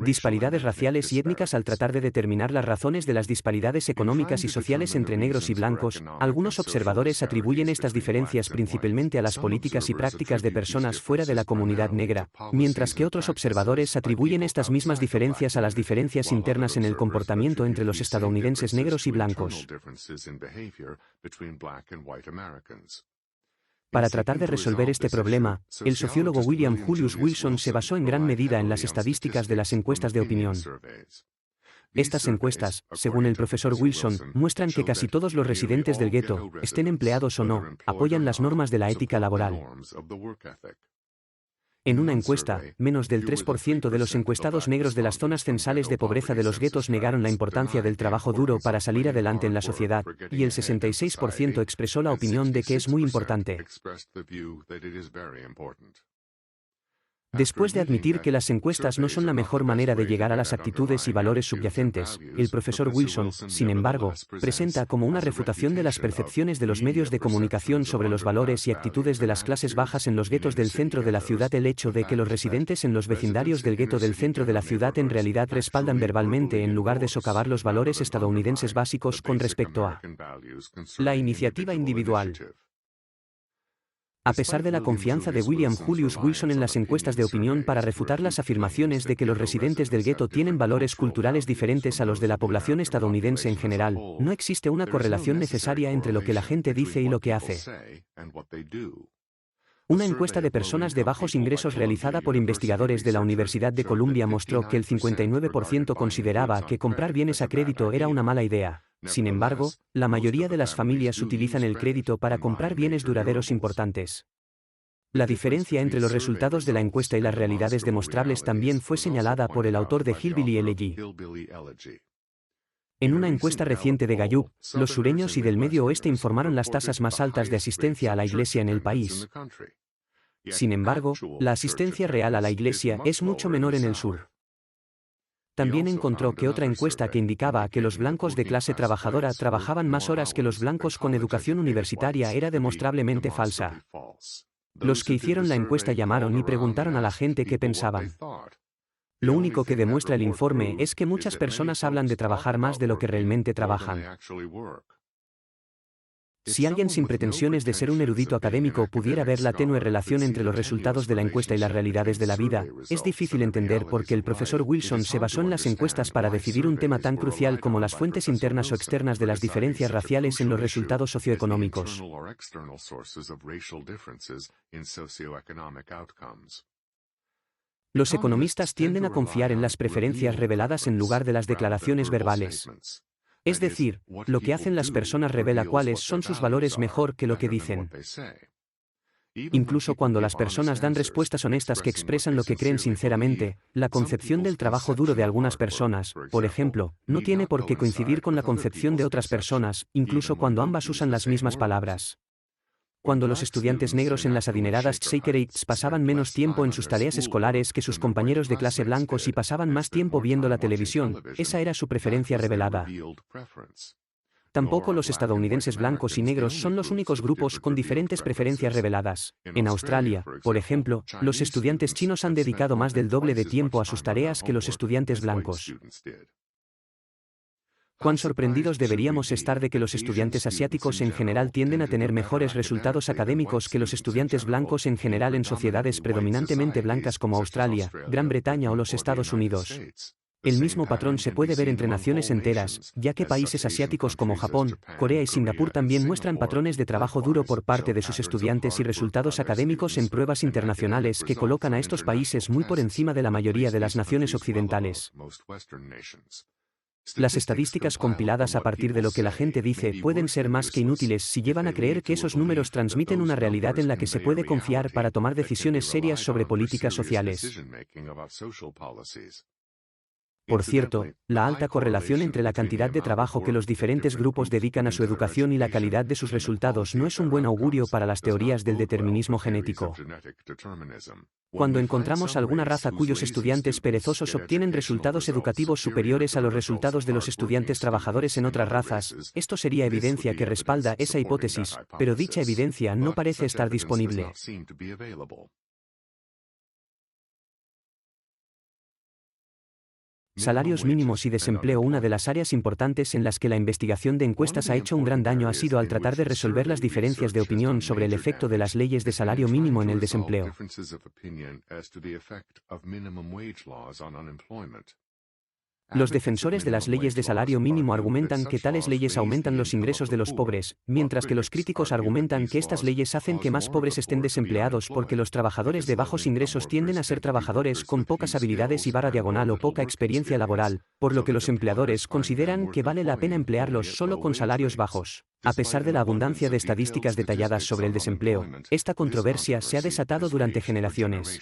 Disparidades raciales y étnicas. Al tratar de determinar las razones de las disparidades económicas y sociales entre negros y blancos, algunos observadores atribuyen estas diferencias principalmente a las políticas y prácticas de personas fuera de la comunidad negra, mientras que otros observadores atribuyen estas mismas diferencias a las diferencias internas en el comportamiento entre los estadounidenses negros y blancos. Para tratar de resolver este problema, el sociólogo William Julius Wilson se basó en gran medida en las estadísticas de las encuestas de opinión. Estas encuestas, según el profesor Wilson, muestran que casi todos los residentes del gueto, estén empleados o no, apoyan las normas de la ética laboral. En una encuesta, menos del 3% de los encuestados negros de las zonas censales de pobreza de los guetos negaron la importancia del trabajo duro para salir adelante en la sociedad, y el 66% expresó la opinión de que es muy importante. Después de admitir que las encuestas no son la mejor manera de llegar a las actitudes y valores subyacentes, el profesor Wilson, sin embargo, presenta como una refutación de las percepciones de los medios de comunicación sobre los valores y actitudes de las clases bajas en los guetos del centro de la ciudad el hecho de que los residentes en los vecindarios del gueto del centro de la ciudad en realidad respaldan verbalmente en lugar de socavar los valores estadounidenses básicos con respecto a la iniciativa individual. A pesar de la confianza de William Julius Wilson en las encuestas de opinión para refutar las afirmaciones de que los residentes del gueto tienen valores culturales diferentes a los de la población estadounidense en general, no existe una correlación necesaria entre lo que la gente dice y lo que hace. Una encuesta de personas de bajos ingresos realizada por investigadores de la Universidad de Columbia mostró que el 59% consideraba que comprar bienes a crédito era una mala idea. Sin embargo, la mayoría de las familias utilizan el crédito para comprar bienes duraderos importantes. La diferencia entre los resultados de la encuesta y las realidades demostrables también fue señalada por el autor de Hillbilly Elegy. En una encuesta reciente de Gallup, los sureños y del Medio Oeste informaron las tasas más altas de asistencia a la iglesia en el país. Sin embargo, la asistencia real a la iglesia es mucho menor en el sur. También encontró que otra encuesta que indicaba que los blancos de clase trabajadora trabajaban más horas que los blancos con educación universitaria era demostrablemente falsa. Los que hicieron la encuesta llamaron y preguntaron a la gente qué pensaban. Lo único que demuestra el informe es que muchas personas hablan de trabajar más de lo que realmente trabajan. Si alguien sin pretensiones de ser un erudito académico pudiera ver la tenue relación entre los resultados de la encuesta y las realidades de la vida, es difícil entender por qué el profesor Wilson se basó en las encuestas para decidir un tema tan crucial como las fuentes internas o externas de las diferencias raciales en los resultados socioeconómicos. Los economistas tienden a confiar en las preferencias reveladas en lugar de las declaraciones verbales. Es decir, lo que hacen las personas revela cuáles son sus valores mejor que lo que dicen. Incluso cuando las personas dan respuestas honestas que expresan lo que creen sinceramente, la concepción del trabajo duro de algunas personas, por ejemplo, no tiene por qué coincidir con la concepción de otras personas, incluso cuando ambas usan las mismas palabras. Cuando los estudiantes negros en las adineradas Shaker Heights pasaban menos tiempo en sus tareas escolares que sus compañeros de clase blancos y pasaban más tiempo viendo la televisión, esa era su preferencia revelada. Tampoco los estadounidenses blancos y negros son los únicos grupos con diferentes preferencias reveladas. En Australia, por ejemplo, los estudiantes chinos han dedicado más del doble de tiempo a sus tareas que los estudiantes blancos. ¿Cuán sorprendidos deberíamos estar de que los estudiantes asiáticos en general tienden a tener mejores resultados académicos que los estudiantes blancos en general en sociedades predominantemente blancas como Australia, Gran Bretaña o los Estados Unidos? El mismo patrón se puede ver entre naciones enteras, ya que países asiáticos como Japón, Corea y Singapur también muestran patrones de trabajo duro por parte de sus estudiantes y resultados académicos en pruebas internacionales que colocan a estos países muy por encima de la mayoría de las naciones occidentales. Las estadísticas compiladas a partir de lo que la gente dice pueden ser más que inútiles si llevan a creer que esos números transmiten una realidad en la que se puede confiar para tomar decisiones serias sobre políticas sociales. Por cierto, la alta correlación entre la cantidad de trabajo que los diferentes grupos dedican a su educación y la calidad de sus resultados no es un buen augurio para las teorías del determinismo genético. Cuando encontramos alguna raza cuyos estudiantes perezosos obtienen resultados educativos superiores a los resultados de los estudiantes trabajadores en otras razas, esto sería evidencia que respalda esa hipótesis, pero dicha evidencia no parece estar disponible. Salarios mínimos y desempleo. Una de las áreas importantes en las que la investigación de encuestas ha hecho un gran daño ha sido al tratar de resolver las diferencias de opinión sobre el efecto de las leyes de salario mínimo en el desempleo. Los defensores de las leyes de salario mínimo argumentan que tales leyes aumentan los ingresos de los pobres, mientras que los críticos argumentan que estas leyes hacen que más pobres estén desempleados porque los trabajadores de bajos ingresos tienden a ser trabajadores con pocas habilidades y /o poca experiencia laboral, por lo que los empleadores consideran que vale la pena emplearlos solo con salarios bajos. A pesar de la abundancia de estadísticas detalladas sobre el desempleo, esta controversia se ha desatado durante generaciones.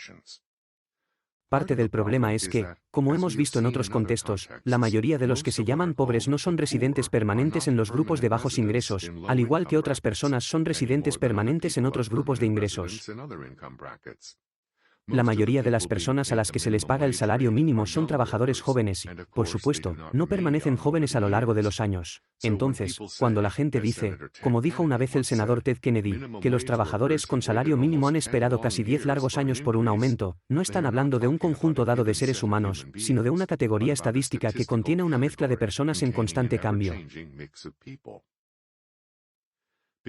Parte del problema es que, como hemos visto en otros contextos, la mayoría de los que se llaman pobres no son residentes permanentes en los grupos de bajos ingresos, al igual que otras personas son residentes permanentes en otros grupos de ingresos. La mayoría de las personas a las que se les paga el salario mínimo son trabajadores jóvenes y, por supuesto, no permanecen jóvenes a lo largo de los años. Entonces, cuando la gente dice, como dijo una vez el senador Ted Kennedy, que los trabajadores con salario mínimo han esperado casi 10 largos años por un aumento, no están hablando de un conjunto dado de seres humanos, sino de una categoría estadística que contiene una mezcla de personas en constante cambio.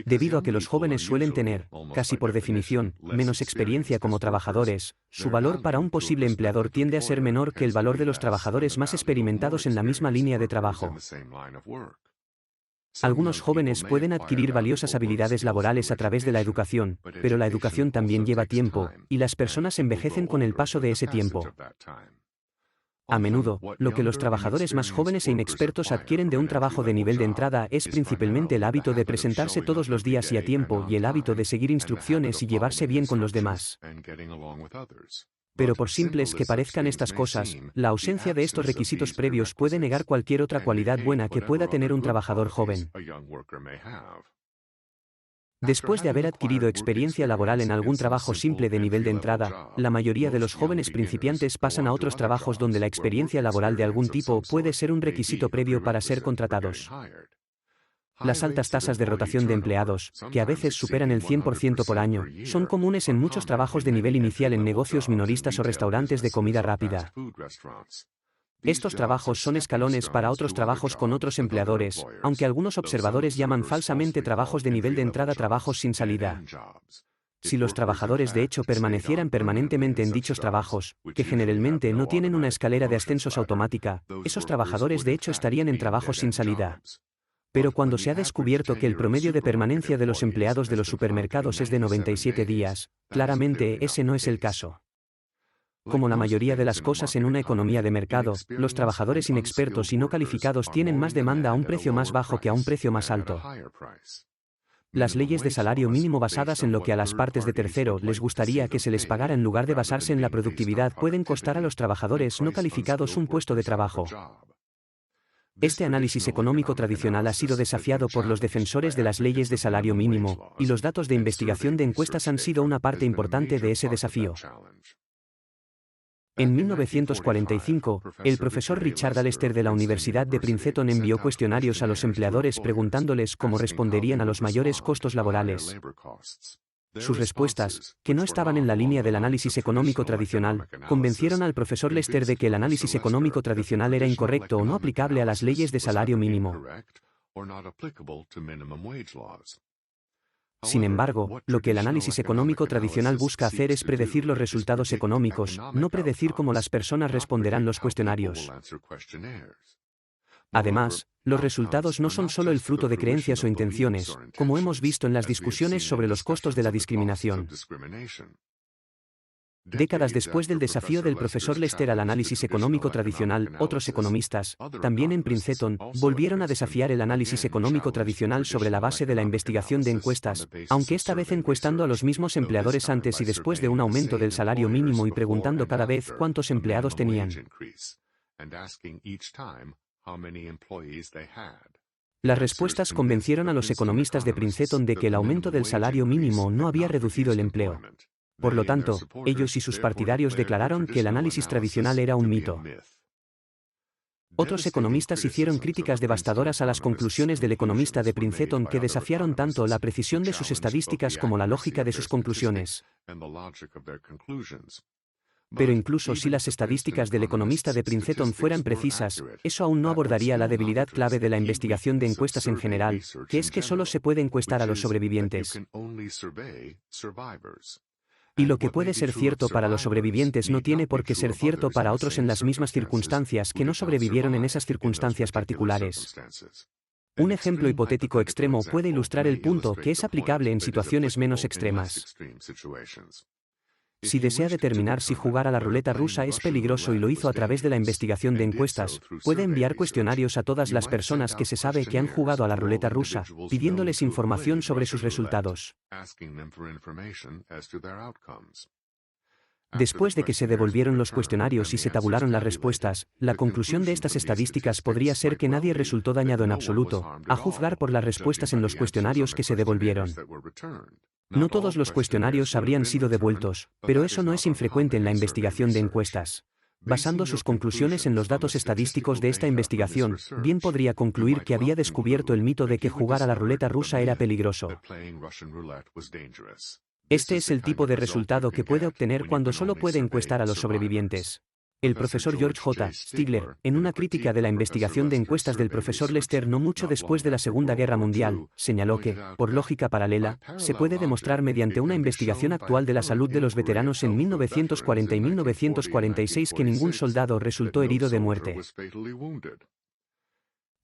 Debido a que los jóvenes suelen tener, casi por definición, menos experiencia como trabajadores, su valor para un posible empleador tiende a ser menor que el valor de los trabajadores más experimentados en la misma línea de trabajo. Algunos jóvenes pueden adquirir valiosas habilidades laborales a través de la educación, pero la educación también lleva tiempo, y las personas envejecen con el paso de ese tiempo. A menudo, lo que los trabajadores más jóvenes e inexpertos adquieren de un trabajo de nivel de entrada es principalmente el hábito de presentarse todos los días y a tiempo y el hábito de seguir instrucciones y llevarse bien con los demás. Pero por simples que parezcan estas cosas, la ausencia de estos requisitos previos puede negar cualquier otra cualidad buena que pueda tener un trabajador joven. Después de haber adquirido experiencia laboral en algún trabajo simple de nivel de entrada, la mayoría de los jóvenes principiantes pasan a otros trabajos donde la experiencia laboral de algún tipo puede ser un requisito previo para ser contratados. Las altas tasas de rotación de empleados, que a veces superan el 100% por año, son comunes en muchos trabajos de nivel inicial en negocios minoristas o restaurantes de comida rápida. Estos trabajos son escalones para otros trabajos con otros empleadores, aunque algunos observadores llaman falsamente trabajos de nivel de entrada trabajos sin salida. Si los trabajadores de hecho permanecieran permanentemente en dichos trabajos, que generalmente no tienen una escalera de ascensos automática, esos trabajadores de hecho estarían en trabajos sin salida. Pero cuando se ha descubierto que el promedio de permanencia de los empleados de los supermercados es de 97 días, claramente ese no es el caso. Como la mayoría de las cosas en una economía de mercado, los trabajadores inexpertos y no calificados tienen más demanda a un precio más bajo que a un precio más alto. Las leyes de salario mínimo basadas en lo que a las partes de tercero les gustaría que se les pagara en lugar de basarse en la productividad pueden costar a los trabajadores no calificados un puesto de trabajo. Este análisis económico tradicional ha sido desafiado por los defensores de las leyes de salario mínimo, y los datos de investigación de encuestas han sido una parte importante de ese desafío. En 1945, el profesor Richard Alester de la Universidad de Princeton envió cuestionarios a los empleadores preguntándoles cómo responderían a los mayores costos laborales. Sus respuestas, que no estaban en la línea del análisis económico tradicional, convencieron al profesor Lester de que el análisis económico tradicional era incorrecto o no aplicable a las leyes de salario mínimo. Sin embargo, lo que el análisis económico tradicional busca hacer es predecir los resultados económicos, no predecir cómo las personas responderán los cuestionarios. Además, los resultados no son solo el fruto de creencias o intenciones, como hemos visto en las discusiones sobre los costos de la discriminación. Décadas después del desafío del profesor Lester al análisis económico tradicional, otros economistas, también en Princeton, volvieron a desafiar el análisis económico tradicional sobre la base de la investigación de encuestas, aunque esta vez encuestando a los mismos empleadores antes y después de un aumento del salario mínimo y preguntando cada vez cuántos empleados tenían. Las respuestas convencieron a los economistas de Princeton de que el aumento del salario mínimo no había reducido el empleo. Por lo tanto, ellos y sus partidarios declararon que el análisis tradicional era un mito. Otros economistas hicieron críticas devastadoras a las conclusiones del economista de Princeton que desafiaron tanto la precisión de sus estadísticas como la lógica de sus conclusiones. Pero incluso si las estadísticas del economista de Princeton fueran precisas, eso aún no abordaría la debilidad clave de la investigación de encuestas en general, que es que solo se puede encuestar a los sobrevivientes. Y lo que puede ser cierto para los sobrevivientes no tiene por qué ser cierto para otros en las mismas circunstancias que no sobrevivieron en esas circunstancias particulares. Un ejemplo hipotético extremo puede ilustrar el punto que es aplicable en situaciones menos extremas. Si desea determinar si jugar a la ruleta rusa es peligroso y lo hizo a través de la investigación de encuestas, puede enviar cuestionarios a todas las personas que se sabe que han jugado a la ruleta rusa, pidiéndoles información sobre sus resultados. Después de que se devolvieron los cuestionarios y se tabularon las respuestas, la conclusión de estas estadísticas podría ser que nadie resultó dañado en absoluto, a juzgar por las respuestas en los cuestionarios que se devolvieron. No todos los cuestionarios habrían sido devueltos, pero eso no es infrecuente en la investigación de encuestas. Basando sus conclusiones en los datos estadísticos de esta investigación, bien podría concluir que había descubierto el mito de que jugar a la ruleta rusa era peligroso. Este es el tipo de resultado que puede obtener cuando solo puede encuestar a los sobrevivientes. El profesor George J. Stigler, en una crítica de la investigación de encuestas del profesor Lester no mucho después de la Segunda Guerra Mundial, señaló que, por lógica paralela, se puede demostrar mediante una investigación actual de la salud de los veteranos en 1940 y 1946 que ningún soldado resultó herido de muerte.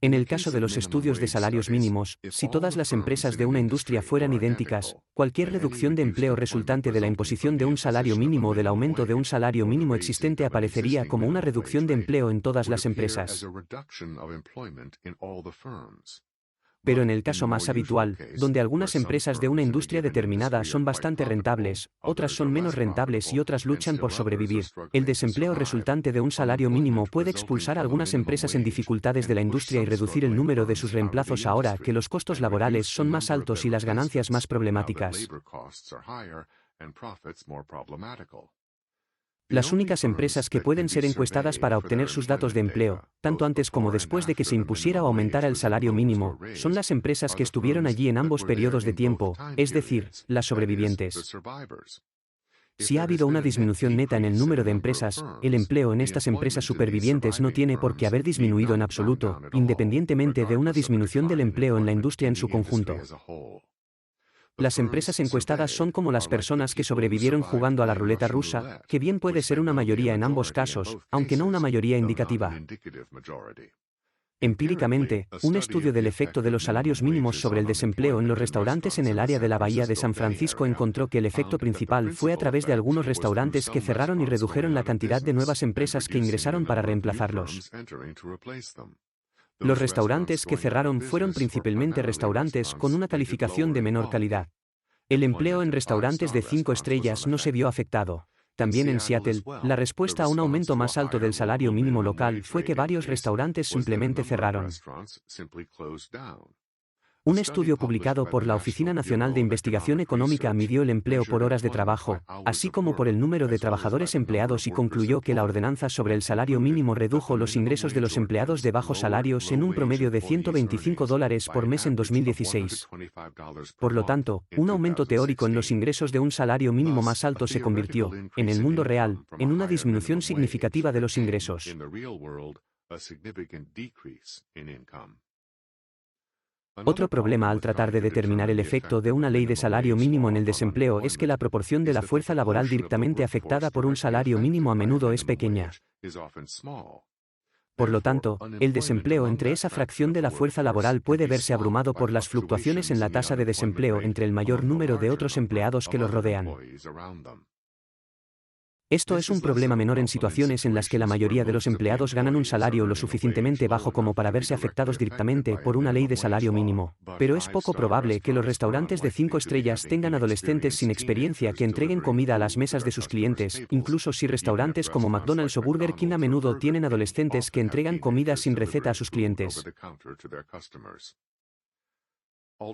En el caso de los estudios de salarios mínimos, si todas las empresas de una industria fueran idénticas, cualquier reducción de empleo resultante de la imposición de un salario mínimo o del aumento de un salario mínimo existente aparecería como una reducción de empleo en todas las empresas. Pero en el caso más habitual, donde algunas empresas de una industria determinada son bastante rentables, otras son menos rentables y otras luchan por sobrevivir, el desempleo resultante de un salario mínimo puede expulsar a algunas empresas en dificultades de la industria y reducir el número de sus reemplazos ahora que los costos laborales son más altos y las ganancias más problemáticas. Las únicas empresas que pueden ser encuestadas para obtener sus datos de empleo, tanto antes como después de que se impusiera o aumentara el salario mínimo, son las empresas que estuvieron allí en ambos periodos de tiempo, es decir, las sobrevivientes. Si ha habido una disminución neta en el número de empresas, el empleo en estas empresas supervivientes no tiene por qué haber disminuido en absoluto, independientemente de una disminución del empleo en la industria en su conjunto. Las empresas encuestadas son como las personas que sobrevivieron jugando a la ruleta rusa, que bien puede ser una mayoría en ambos casos, aunque no una mayoría indicativa. Empíricamente, un estudio del efecto de los salarios mínimos sobre el desempleo en los restaurantes en el área de la Bahía de San Francisco encontró que el efecto principal fue a través de algunos restaurantes que cerraron y redujeron la cantidad de nuevas empresas que ingresaron para reemplazarlos. Los restaurantes que cerraron fueron principalmente restaurantes con una calificación de menor calidad. El empleo en restaurantes de 5 estrellas no se vio afectado. También en Seattle, la respuesta a un aumento más alto del salario mínimo local fue que varios restaurantes simplemente cerraron. Un estudio publicado por la Oficina Nacional de Investigación Económica midió el empleo por horas de trabajo, así como por el número de trabajadores empleados y concluyó que la ordenanza sobre el salario mínimo redujo los ingresos de los empleados de bajos salarios en un promedio de $125 por mes en 2016. Por lo tanto, un aumento teórico en los ingresos de un salario mínimo más alto se convirtió, en el mundo real, en una disminución significativa de los ingresos. Otro problema al tratar de determinar el efecto de una ley de salario mínimo en el desempleo es que la proporción de la fuerza laboral directamente afectada por un salario mínimo a menudo es pequeña. Por lo tanto, el desempleo entre esa fracción de la fuerza laboral puede verse abrumado por las fluctuaciones en la tasa de desempleo entre el mayor número de otros empleados que los rodean. Esto es un problema menor en situaciones en las que la mayoría de los empleados ganan un salario lo suficientemente bajo como para verse afectados directamente por una ley de salario mínimo, pero es poco probable que los restaurantes de 5 estrellas tengan adolescentes sin experiencia que entreguen comida a las mesas de sus clientes, incluso si restaurantes como McDonald's o Burger King a menudo tienen adolescentes que entregan comida sin receta a sus clientes.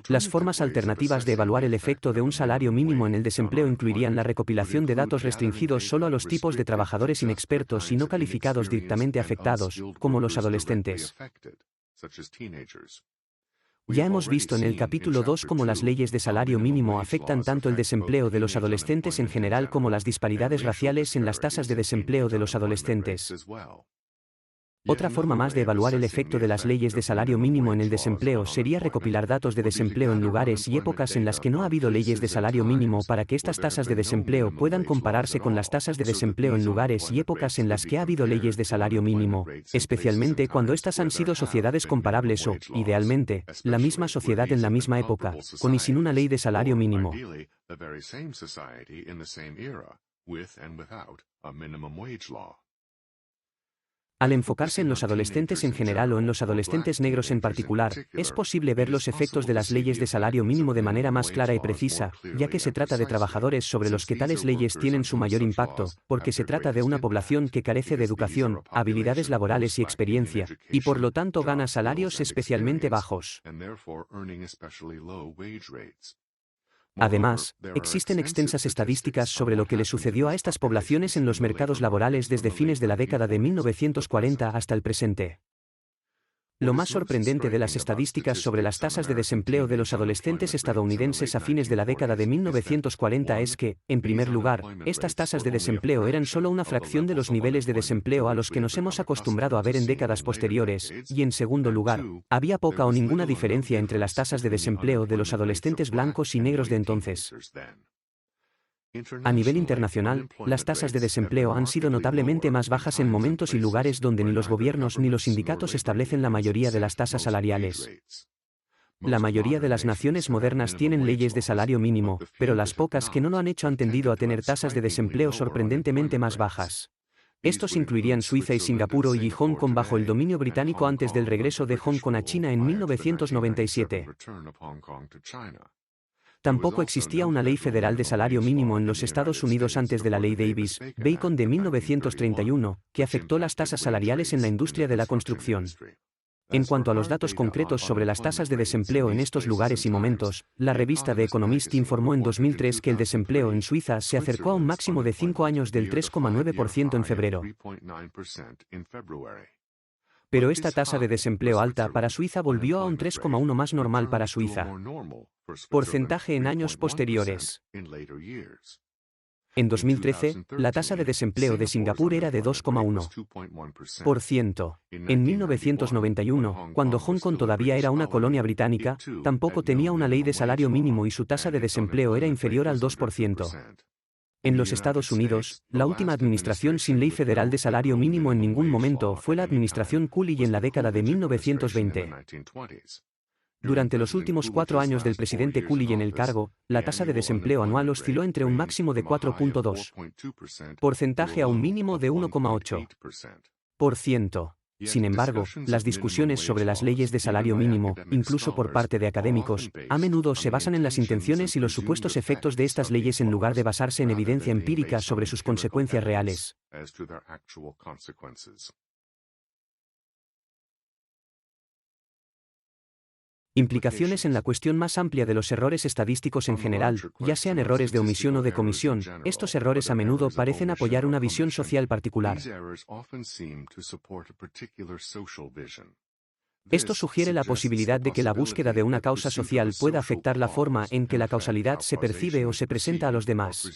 Las formas alternativas de evaluar el efecto de un salario mínimo en el desempleo incluirían la recopilación de datos restringidos solo a los tipos de trabajadores inexpertos y no calificados directamente afectados, como los adolescentes. Ya hemos visto en el capítulo 2 cómo las leyes de salario mínimo afectan tanto el desempleo de los adolescentes en general como las disparidades raciales en las tasas de desempleo de los adolescentes. Otra forma más de evaluar el efecto de las leyes de salario mínimo en el desempleo sería recopilar datos de desempleo en lugares y épocas en las que no ha habido leyes de salario mínimo para que estas tasas de desempleo puedan compararse con las tasas de desempleo en lugares y épocas en las que ha habido leyes de salario mínimo, especialmente cuando estas han sido sociedades comparables o, idealmente, la misma sociedad en la misma época, con y sin una ley de salario mínimo. Al enfocarse en los adolescentes en general o en los adolescentes negros en particular, es posible ver los efectos de las leyes de salario mínimo de manera más clara y precisa, ya que se trata de trabajadores sobre los que tales leyes tienen su mayor impacto, porque se trata de una población que carece de educación, habilidades laborales y experiencia, y por lo tanto gana salarios especialmente bajos. Además, existen extensas estadísticas sobre lo que le sucedió a estas poblaciones en los mercados laborales desde fines de la década de 1940 hasta el presente. Lo más sorprendente de las estadísticas sobre las tasas de desempleo de los adolescentes estadounidenses a fines de la década de 1940 es que, en primer lugar, estas tasas de desempleo eran solo una fracción de los niveles de desempleo a los que nos hemos acostumbrado a ver en décadas posteriores, y en segundo lugar, había poca o ninguna diferencia entre las tasas de desempleo de los adolescentes blancos y negros de entonces. A nivel internacional, las tasas de desempleo han sido notablemente más bajas en momentos y lugares donde ni los gobiernos ni los sindicatos establecen la mayoría de las tasas salariales. La mayoría de las naciones modernas tienen leyes de salario mínimo, pero las pocas que no lo han hecho han tendido a tener tasas de desempleo sorprendentemente más bajas. Estos incluirían Suiza y Singapur y Hong Kong bajo el dominio británico antes del regreso de Hong Kong a China en 1997. Tampoco existía una ley federal de salario mínimo en los Estados Unidos antes de la ley Davis-Bacon de 1931, que afectó las tasas salariales en la industria de la construcción. En cuanto a los datos concretos sobre las tasas de desempleo en estos lugares y momentos, la revista The Economist informó en 2003 que el desempleo en Suiza se acercó a un máximo de 5 años del 3,9% en febrero. Pero esta tasa de desempleo alta para Suiza volvió a un 3,1 más normal para Suiza. Porcentaje en años posteriores. En 2013, la tasa de desempleo de Singapur era de 2,1%. En 1991, cuando Hong Kong todavía era una colonia británica, tampoco tenía una ley de salario mínimo y su tasa de desempleo era inferior al 2%. En los Estados Unidos, la última administración sin ley federal de salario mínimo en ningún momento fue la administración Coolidge en la década de 1920. Durante los últimos 4 años del presidente Coolidge en el cargo, la tasa de desempleo anual osciló entre un máximo de 4,2% a un mínimo de 1,8%. Sin embargo, las discusiones sobre las leyes de salario mínimo, incluso por parte de académicos, a menudo se basan en las intenciones y los supuestos efectos de estas leyes en lugar de basarse en evidencia empírica sobre sus consecuencias reales. Implicaciones en la cuestión más amplia de los errores estadísticos en general, ya sean errores de omisión o de comisión. Estos errores a menudo parecen apoyar una visión social particular. Esto sugiere la posibilidad de que la búsqueda de una causa social pueda afectar la forma en que la causalidad se percibe o se presenta a los demás.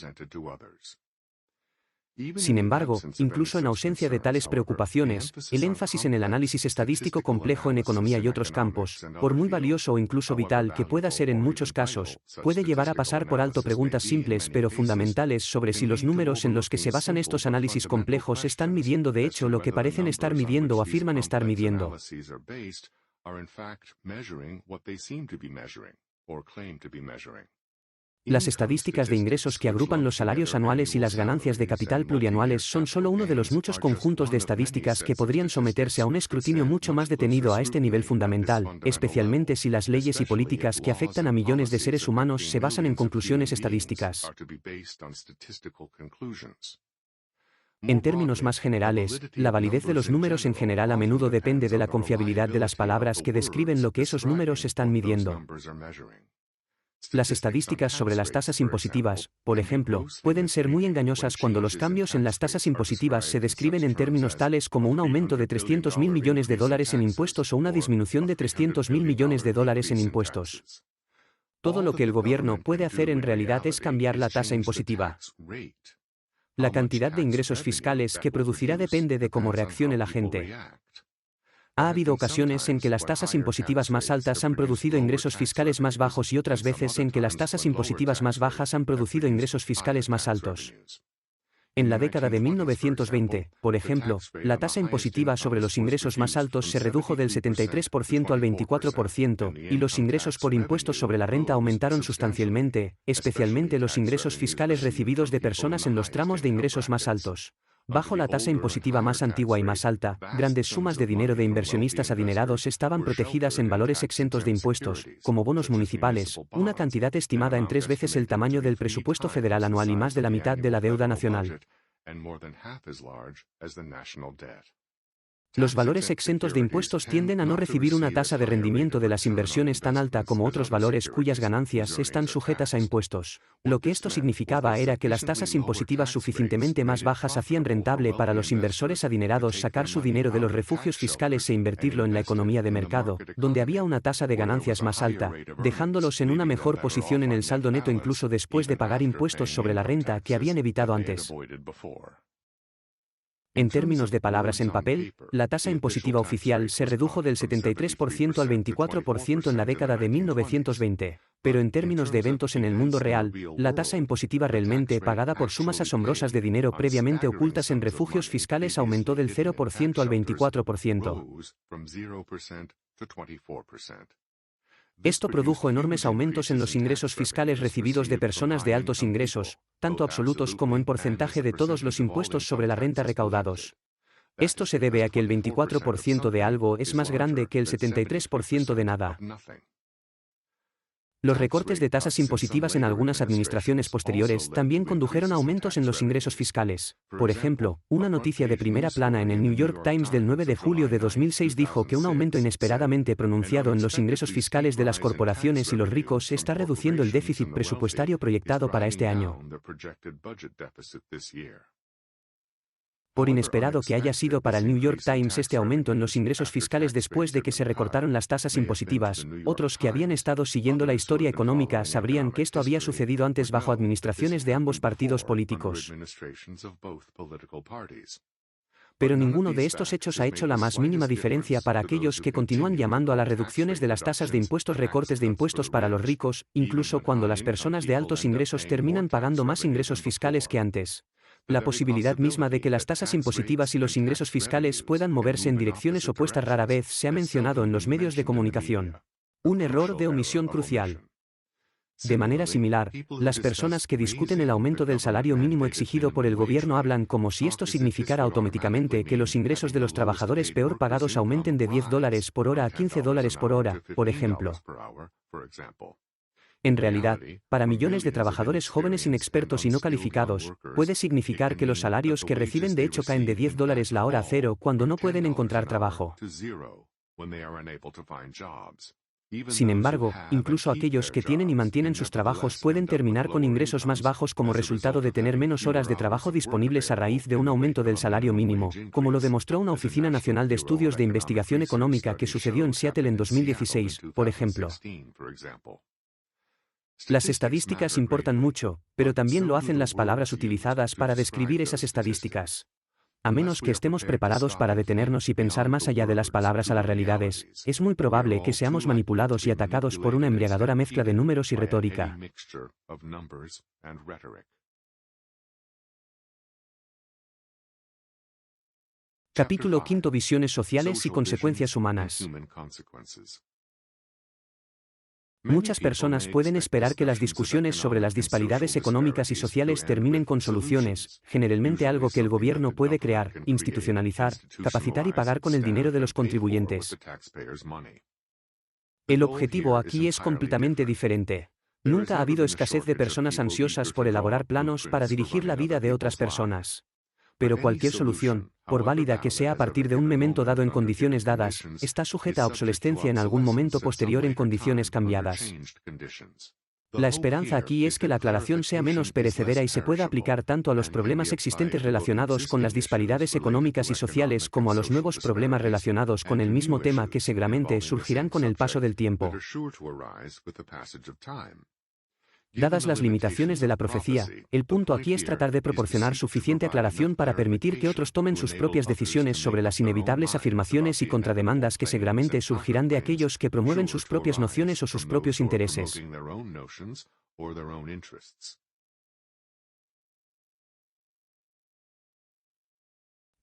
Sin embargo, incluso en ausencia de tales preocupaciones, el énfasis en el análisis estadístico complejo en economía y otros campos, por muy valioso o incluso vital que pueda ser en muchos casos, puede llevar a pasar por alto preguntas simples pero fundamentales sobre si los números en los que se basan estos análisis complejos están midiendo de hecho lo que parecen estar midiendo o afirman estar midiendo. Las estadísticas de ingresos que agrupan los salarios anuales y las ganancias de capital plurianuales son solo uno de los muchos conjuntos de estadísticas que podrían someterse a un escrutinio mucho más detenido a este nivel fundamental, especialmente si las leyes y políticas que afectan a millones de seres humanos se basan en conclusiones estadísticas. En términos más generales, la validez de los números en general a menudo depende de la confiabilidad de las palabras que describen lo que esos números están midiendo. Las estadísticas sobre las tasas impositivas, por ejemplo, pueden ser muy engañosas cuando los cambios en las tasas impositivas se describen en términos tales como un aumento de $300.000 millones en impuestos o una disminución de $300.000 millones en impuestos. Todo lo que el gobierno puede hacer en realidad es cambiar la tasa impositiva. La cantidad de ingresos fiscales que producirá depende de cómo reaccione la gente. Ha habido ocasiones en que las tasas impositivas más altas han producido ingresos fiscales más bajos y otras veces en que las tasas impositivas más bajas han producido ingresos fiscales más altos. En la década de 1920, por ejemplo, la tasa impositiva sobre los ingresos más altos se redujo del 73% al 24%, y los ingresos por impuestos sobre la renta aumentaron sustancialmente, especialmente los ingresos fiscales recibidos de personas en los tramos de ingresos más altos. Bajo la tasa impositiva más antigua y más alta, grandes sumas de dinero de inversionistas adinerados estaban protegidas en valores exentos de impuestos, como bonos municipales, una cantidad estimada en 3 veces el tamaño del presupuesto federal anual y más de la mitad de la deuda nacional. Los valores exentos de impuestos tienden a no recibir una tasa de rendimiento de las inversiones tan alta como otros valores cuyas ganancias están sujetas a impuestos. Lo que esto significaba era que las tasas impositivas suficientemente más bajas hacían rentable para los inversores adinerados sacar su dinero de los refugios fiscales e invertirlo en la economía de mercado, donde había una tasa de ganancias más alta, dejándolos en una mejor posición en el saldo neto incluso después de pagar impuestos sobre la renta que habían evitado antes. En términos de palabras en papel, la tasa impositiva oficial se redujo del 73% al 24% en la década de 1920, pero en términos de eventos en el mundo real, la tasa impositiva realmente pagada por sumas asombrosas de dinero previamente ocultas en refugios fiscales aumentó del 0% al 24%. Esto produjo enormes aumentos en los ingresos fiscales recibidos de personas de altos ingresos, tanto absolutos como en porcentaje de todos los impuestos sobre la renta recaudados. Esto se debe a que el 24% de algo es más grande que el 73% de nada. Los recortes de tasas impositivas en algunas administraciones posteriores también condujeron a aumentos en los ingresos fiscales. Por ejemplo, una noticia de primera plana en el New York Times del 9 de julio de 2006 dijo que un aumento inesperadamente pronunciado en los ingresos fiscales de las corporaciones y los ricos está reduciendo el déficit presupuestario proyectado para este año. Por inesperado que haya sido para el New York Times este aumento en los ingresos fiscales después de que se recortaron las tasas impositivas, otros que habían estado siguiendo la historia económica sabrían que esto había sucedido antes bajo administraciones de ambos partidos políticos. Pero ninguno de estos hechos ha hecho la más mínima diferencia para aquellos que continúan llamando a las reducciones de las tasas de impuestos, recortes de impuestos para los ricos, incluso cuando las personas de altos ingresos terminan pagando más ingresos fiscales que antes. La posibilidad misma de que las tasas impositivas y los ingresos fiscales puedan moverse en direcciones opuestas rara vez se ha mencionado en los medios de comunicación. Un error de omisión crucial. De manera similar, las personas que discuten el aumento del salario mínimo exigido por el gobierno hablan como si esto significara automáticamente que los ingresos de los trabajadores peor pagados aumenten de $10 por hora a $15 por hora, por ejemplo. En realidad, para millones de trabajadores jóvenes inexpertos y no calificados, puede significar que los salarios que reciben de hecho caen de $10 la hora a cero cuando no pueden encontrar trabajo. Sin embargo, incluso aquellos que tienen y mantienen sus trabajos pueden terminar con ingresos más bajos como resultado de tener menos horas de trabajo disponibles a raíz de un aumento del salario mínimo, como lo demostró una Oficina Nacional de Estudios de Investigación Económica que sucedió en Seattle en 2016, por ejemplo. Las estadísticas importan mucho, pero también lo hacen las palabras utilizadas para describir esas estadísticas. A menos que estemos preparados para detenernos y pensar más allá de las palabras a las realidades, es muy probable que seamos manipulados y atacados por una embriagadora mezcla de números y retórica. Capítulo 5: Visiones sociales y consecuencias humanas. Muchas personas pueden esperar que las discusiones sobre las disparidades económicas y sociales terminen con soluciones, generalmente algo que el gobierno puede crear, institucionalizar, capacitar y pagar con el dinero de los contribuyentes. El objetivo aquí es completamente diferente. Nunca ha habido escasez de personas ansiosas por elaborar planos para dirigir la vida de otras personas. Pero cualquier solución, por válida que sea a partir de un momento dado en condiciones dadas, está sujeta a obsolescencia en algún momento posterior en condiciones cambiadas. La esperanza aquí es que la aclaración sea menos perecedera y se pueda aplicar tanto a los problemas existentes relacionados con las disparidades económicas y sociales como a los nuevos problemas relacionados con el mismo tema que seguramente surgirán con el paso del tiempo. Dadas las limitaciones de la profecía, el punto aquí es tratar de proporcionar suficiente aclaración para permitir que otros tomen sus propias decisiones sobre las inevitables afirmaciones y contrademandas que seguramente surgirán de aquellos que promueven sus propias nociones o sus propios intereses.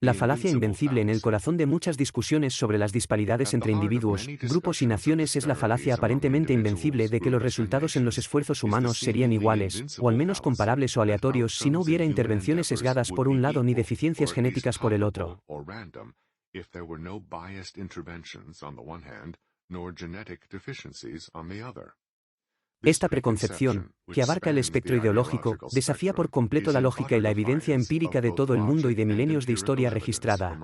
La falacia invencible en el corazón de muchas discusiones sobre las disparidades entre individuos, grupos y naciones es la falacia aparentemente invencible de que los resultados en los esfuerzos humanos serían iguales, o al menos comparables o aleatorios si no hubiera intervenciones sesgadas por un lado ni deficiencias genéticas por el otro. Esta preconcepción, que abarca el espectro ideológico, desafía por completo la lógica y la evidencia empírica de todo el mundo y de milenios de historia registrada.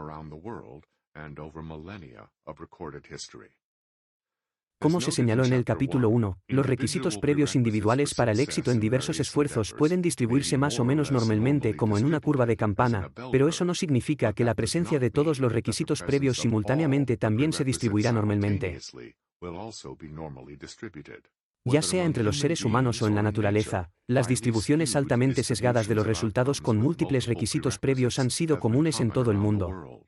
Como se señaló en el capítulo 1, los requisitos previos individuales para el éxito en diversos esfuerzos pueden distribuirse más o menos normalmente como en una curva de campana, pero eso no significa que la presencia de todos los requisitos previos simultáneamente también se distribuirá normalmente. Ya sea entre los seres humanos o en la naturaleza, las distribuciones altamente sesgadas de los resultados con múltiples requisitos previos han sido comunes en todo el mundo.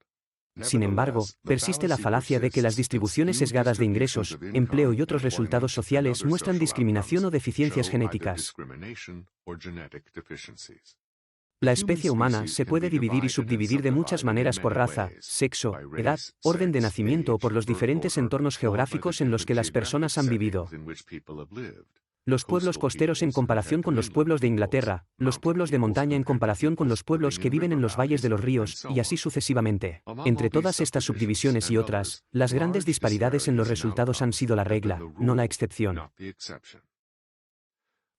Sin embargo, persiste la falacia de que las distribuciones sesgadas de ingresos, empleo y otros resultados sociales muestran discriminación o deficiencias genéticas. La especie humana se puede dividir y subdividir de muchas maneras por raza, sexo, edad, orden de nacimiento o por los diferentes entornos geográficos en los que las personas han vivido. Los pueblos costeros en comparación con los pueblos de Inglaterra, los pueblos de montaña en comparación con los pueblos que viven en los valles de los ríos, y así sucesivamente. Entre todas estas subdivisiones y otras, las grandes disparidades en los resultados han sido la regla, no la excepción.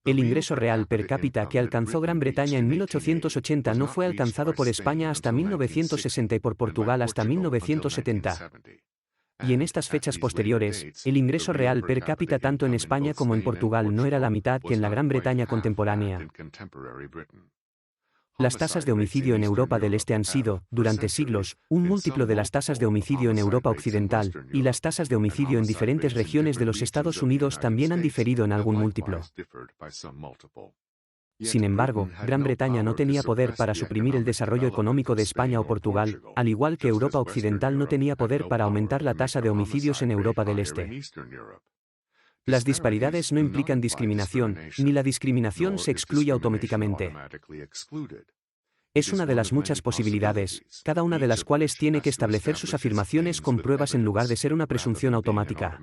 El ingreso real per cápita que alcanzó Gran Bretaña en 1880 no fue alcanzado por España hasta 1960 y por Portugal hasta 1970. Y en estas fechas posteriores, el ingreso real per cápita tanto en España como en Portugal no era la mitad que en la Gran Bretaña contemporánea. Las tasas de homicidio en Europa del Este han sido, durante siglos, un múltiplo de las tasas de homicidio en Europa Occidental, y las tasas de homicidio en diferentes regiones de los Estados Unidos también han diferido en algún múltiplo. Sin embargo, Gran Bretaña no tenía poder para suprimir el desarrollo económico de España o Portugal, al igual que Europa Occidental no tenía poder para aumentar la tasa de homicidios en Europa del Este. Las disparidades no implican discriminación, ni la discriminación se excluye automáticamente. Es una de las muchas posibilidades, cada una de las cuales tiene que establecer sus afirmaciones con pruebas en lugar de ser una presunción automática.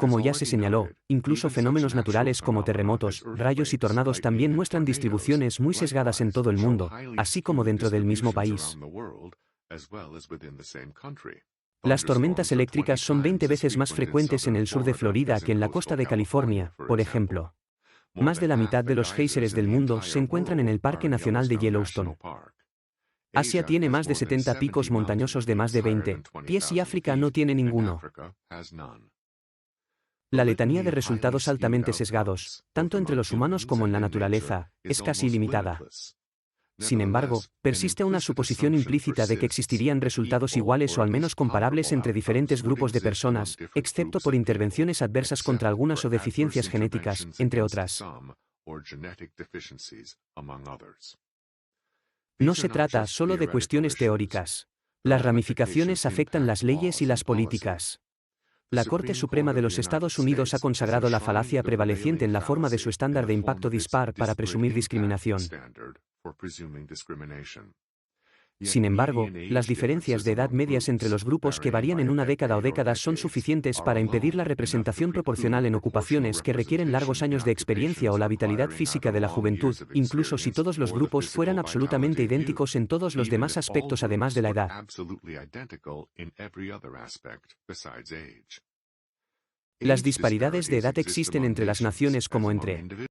Como ya se señaló, incluso fenómenos naturales como terremotos, rayos y tornados también muestran distribuciones muy sesgadas en todo el mundo, así como dentro del mismo país. Las tormentas eléctricas son 20 veces más frecuentes en el sur de Florida que en la costa de California, por ejemplo. Más de la mitad de los géiseres del mundo se encuentran en el Parque Nacional de Yellowstone. Asia tiene más de 70 picos montañosos de más de 20 pies y África no tiene ninguno. La letanía de resultados altamente sesgados, tanto entre los humanos como en la naturaleza, es casi ilimitada. Sin embargo, persiste una suposición implícita de que existirían resultados iguales o al menos comparables entre diferentes grupos de personas, excepto por intervenciones adversas contra algunas o deficiencias genéticas, entre otras. No se trata solo de cuestiones teóricas. Las ramificaciones afectan las leyes y las políticas. La Corte Suprema de los Estados Unidos ha consagrado la falacia prevaleciente en la forma de su estándar de impacto dispar para presumir discriminación. Sin embargo, las diferencias de edad medias entre los grupos que varían en una década o décadas son suficientes para impedir la representación proporcional en ocupaciones que requieren largos años de experiencia o la vitalidad física de la juventud, incluso si todos los grupos fueran absolutamente idénticos en todos los demás aspectos además de la edad. Las disparidades de edad existen entre las naciones como entre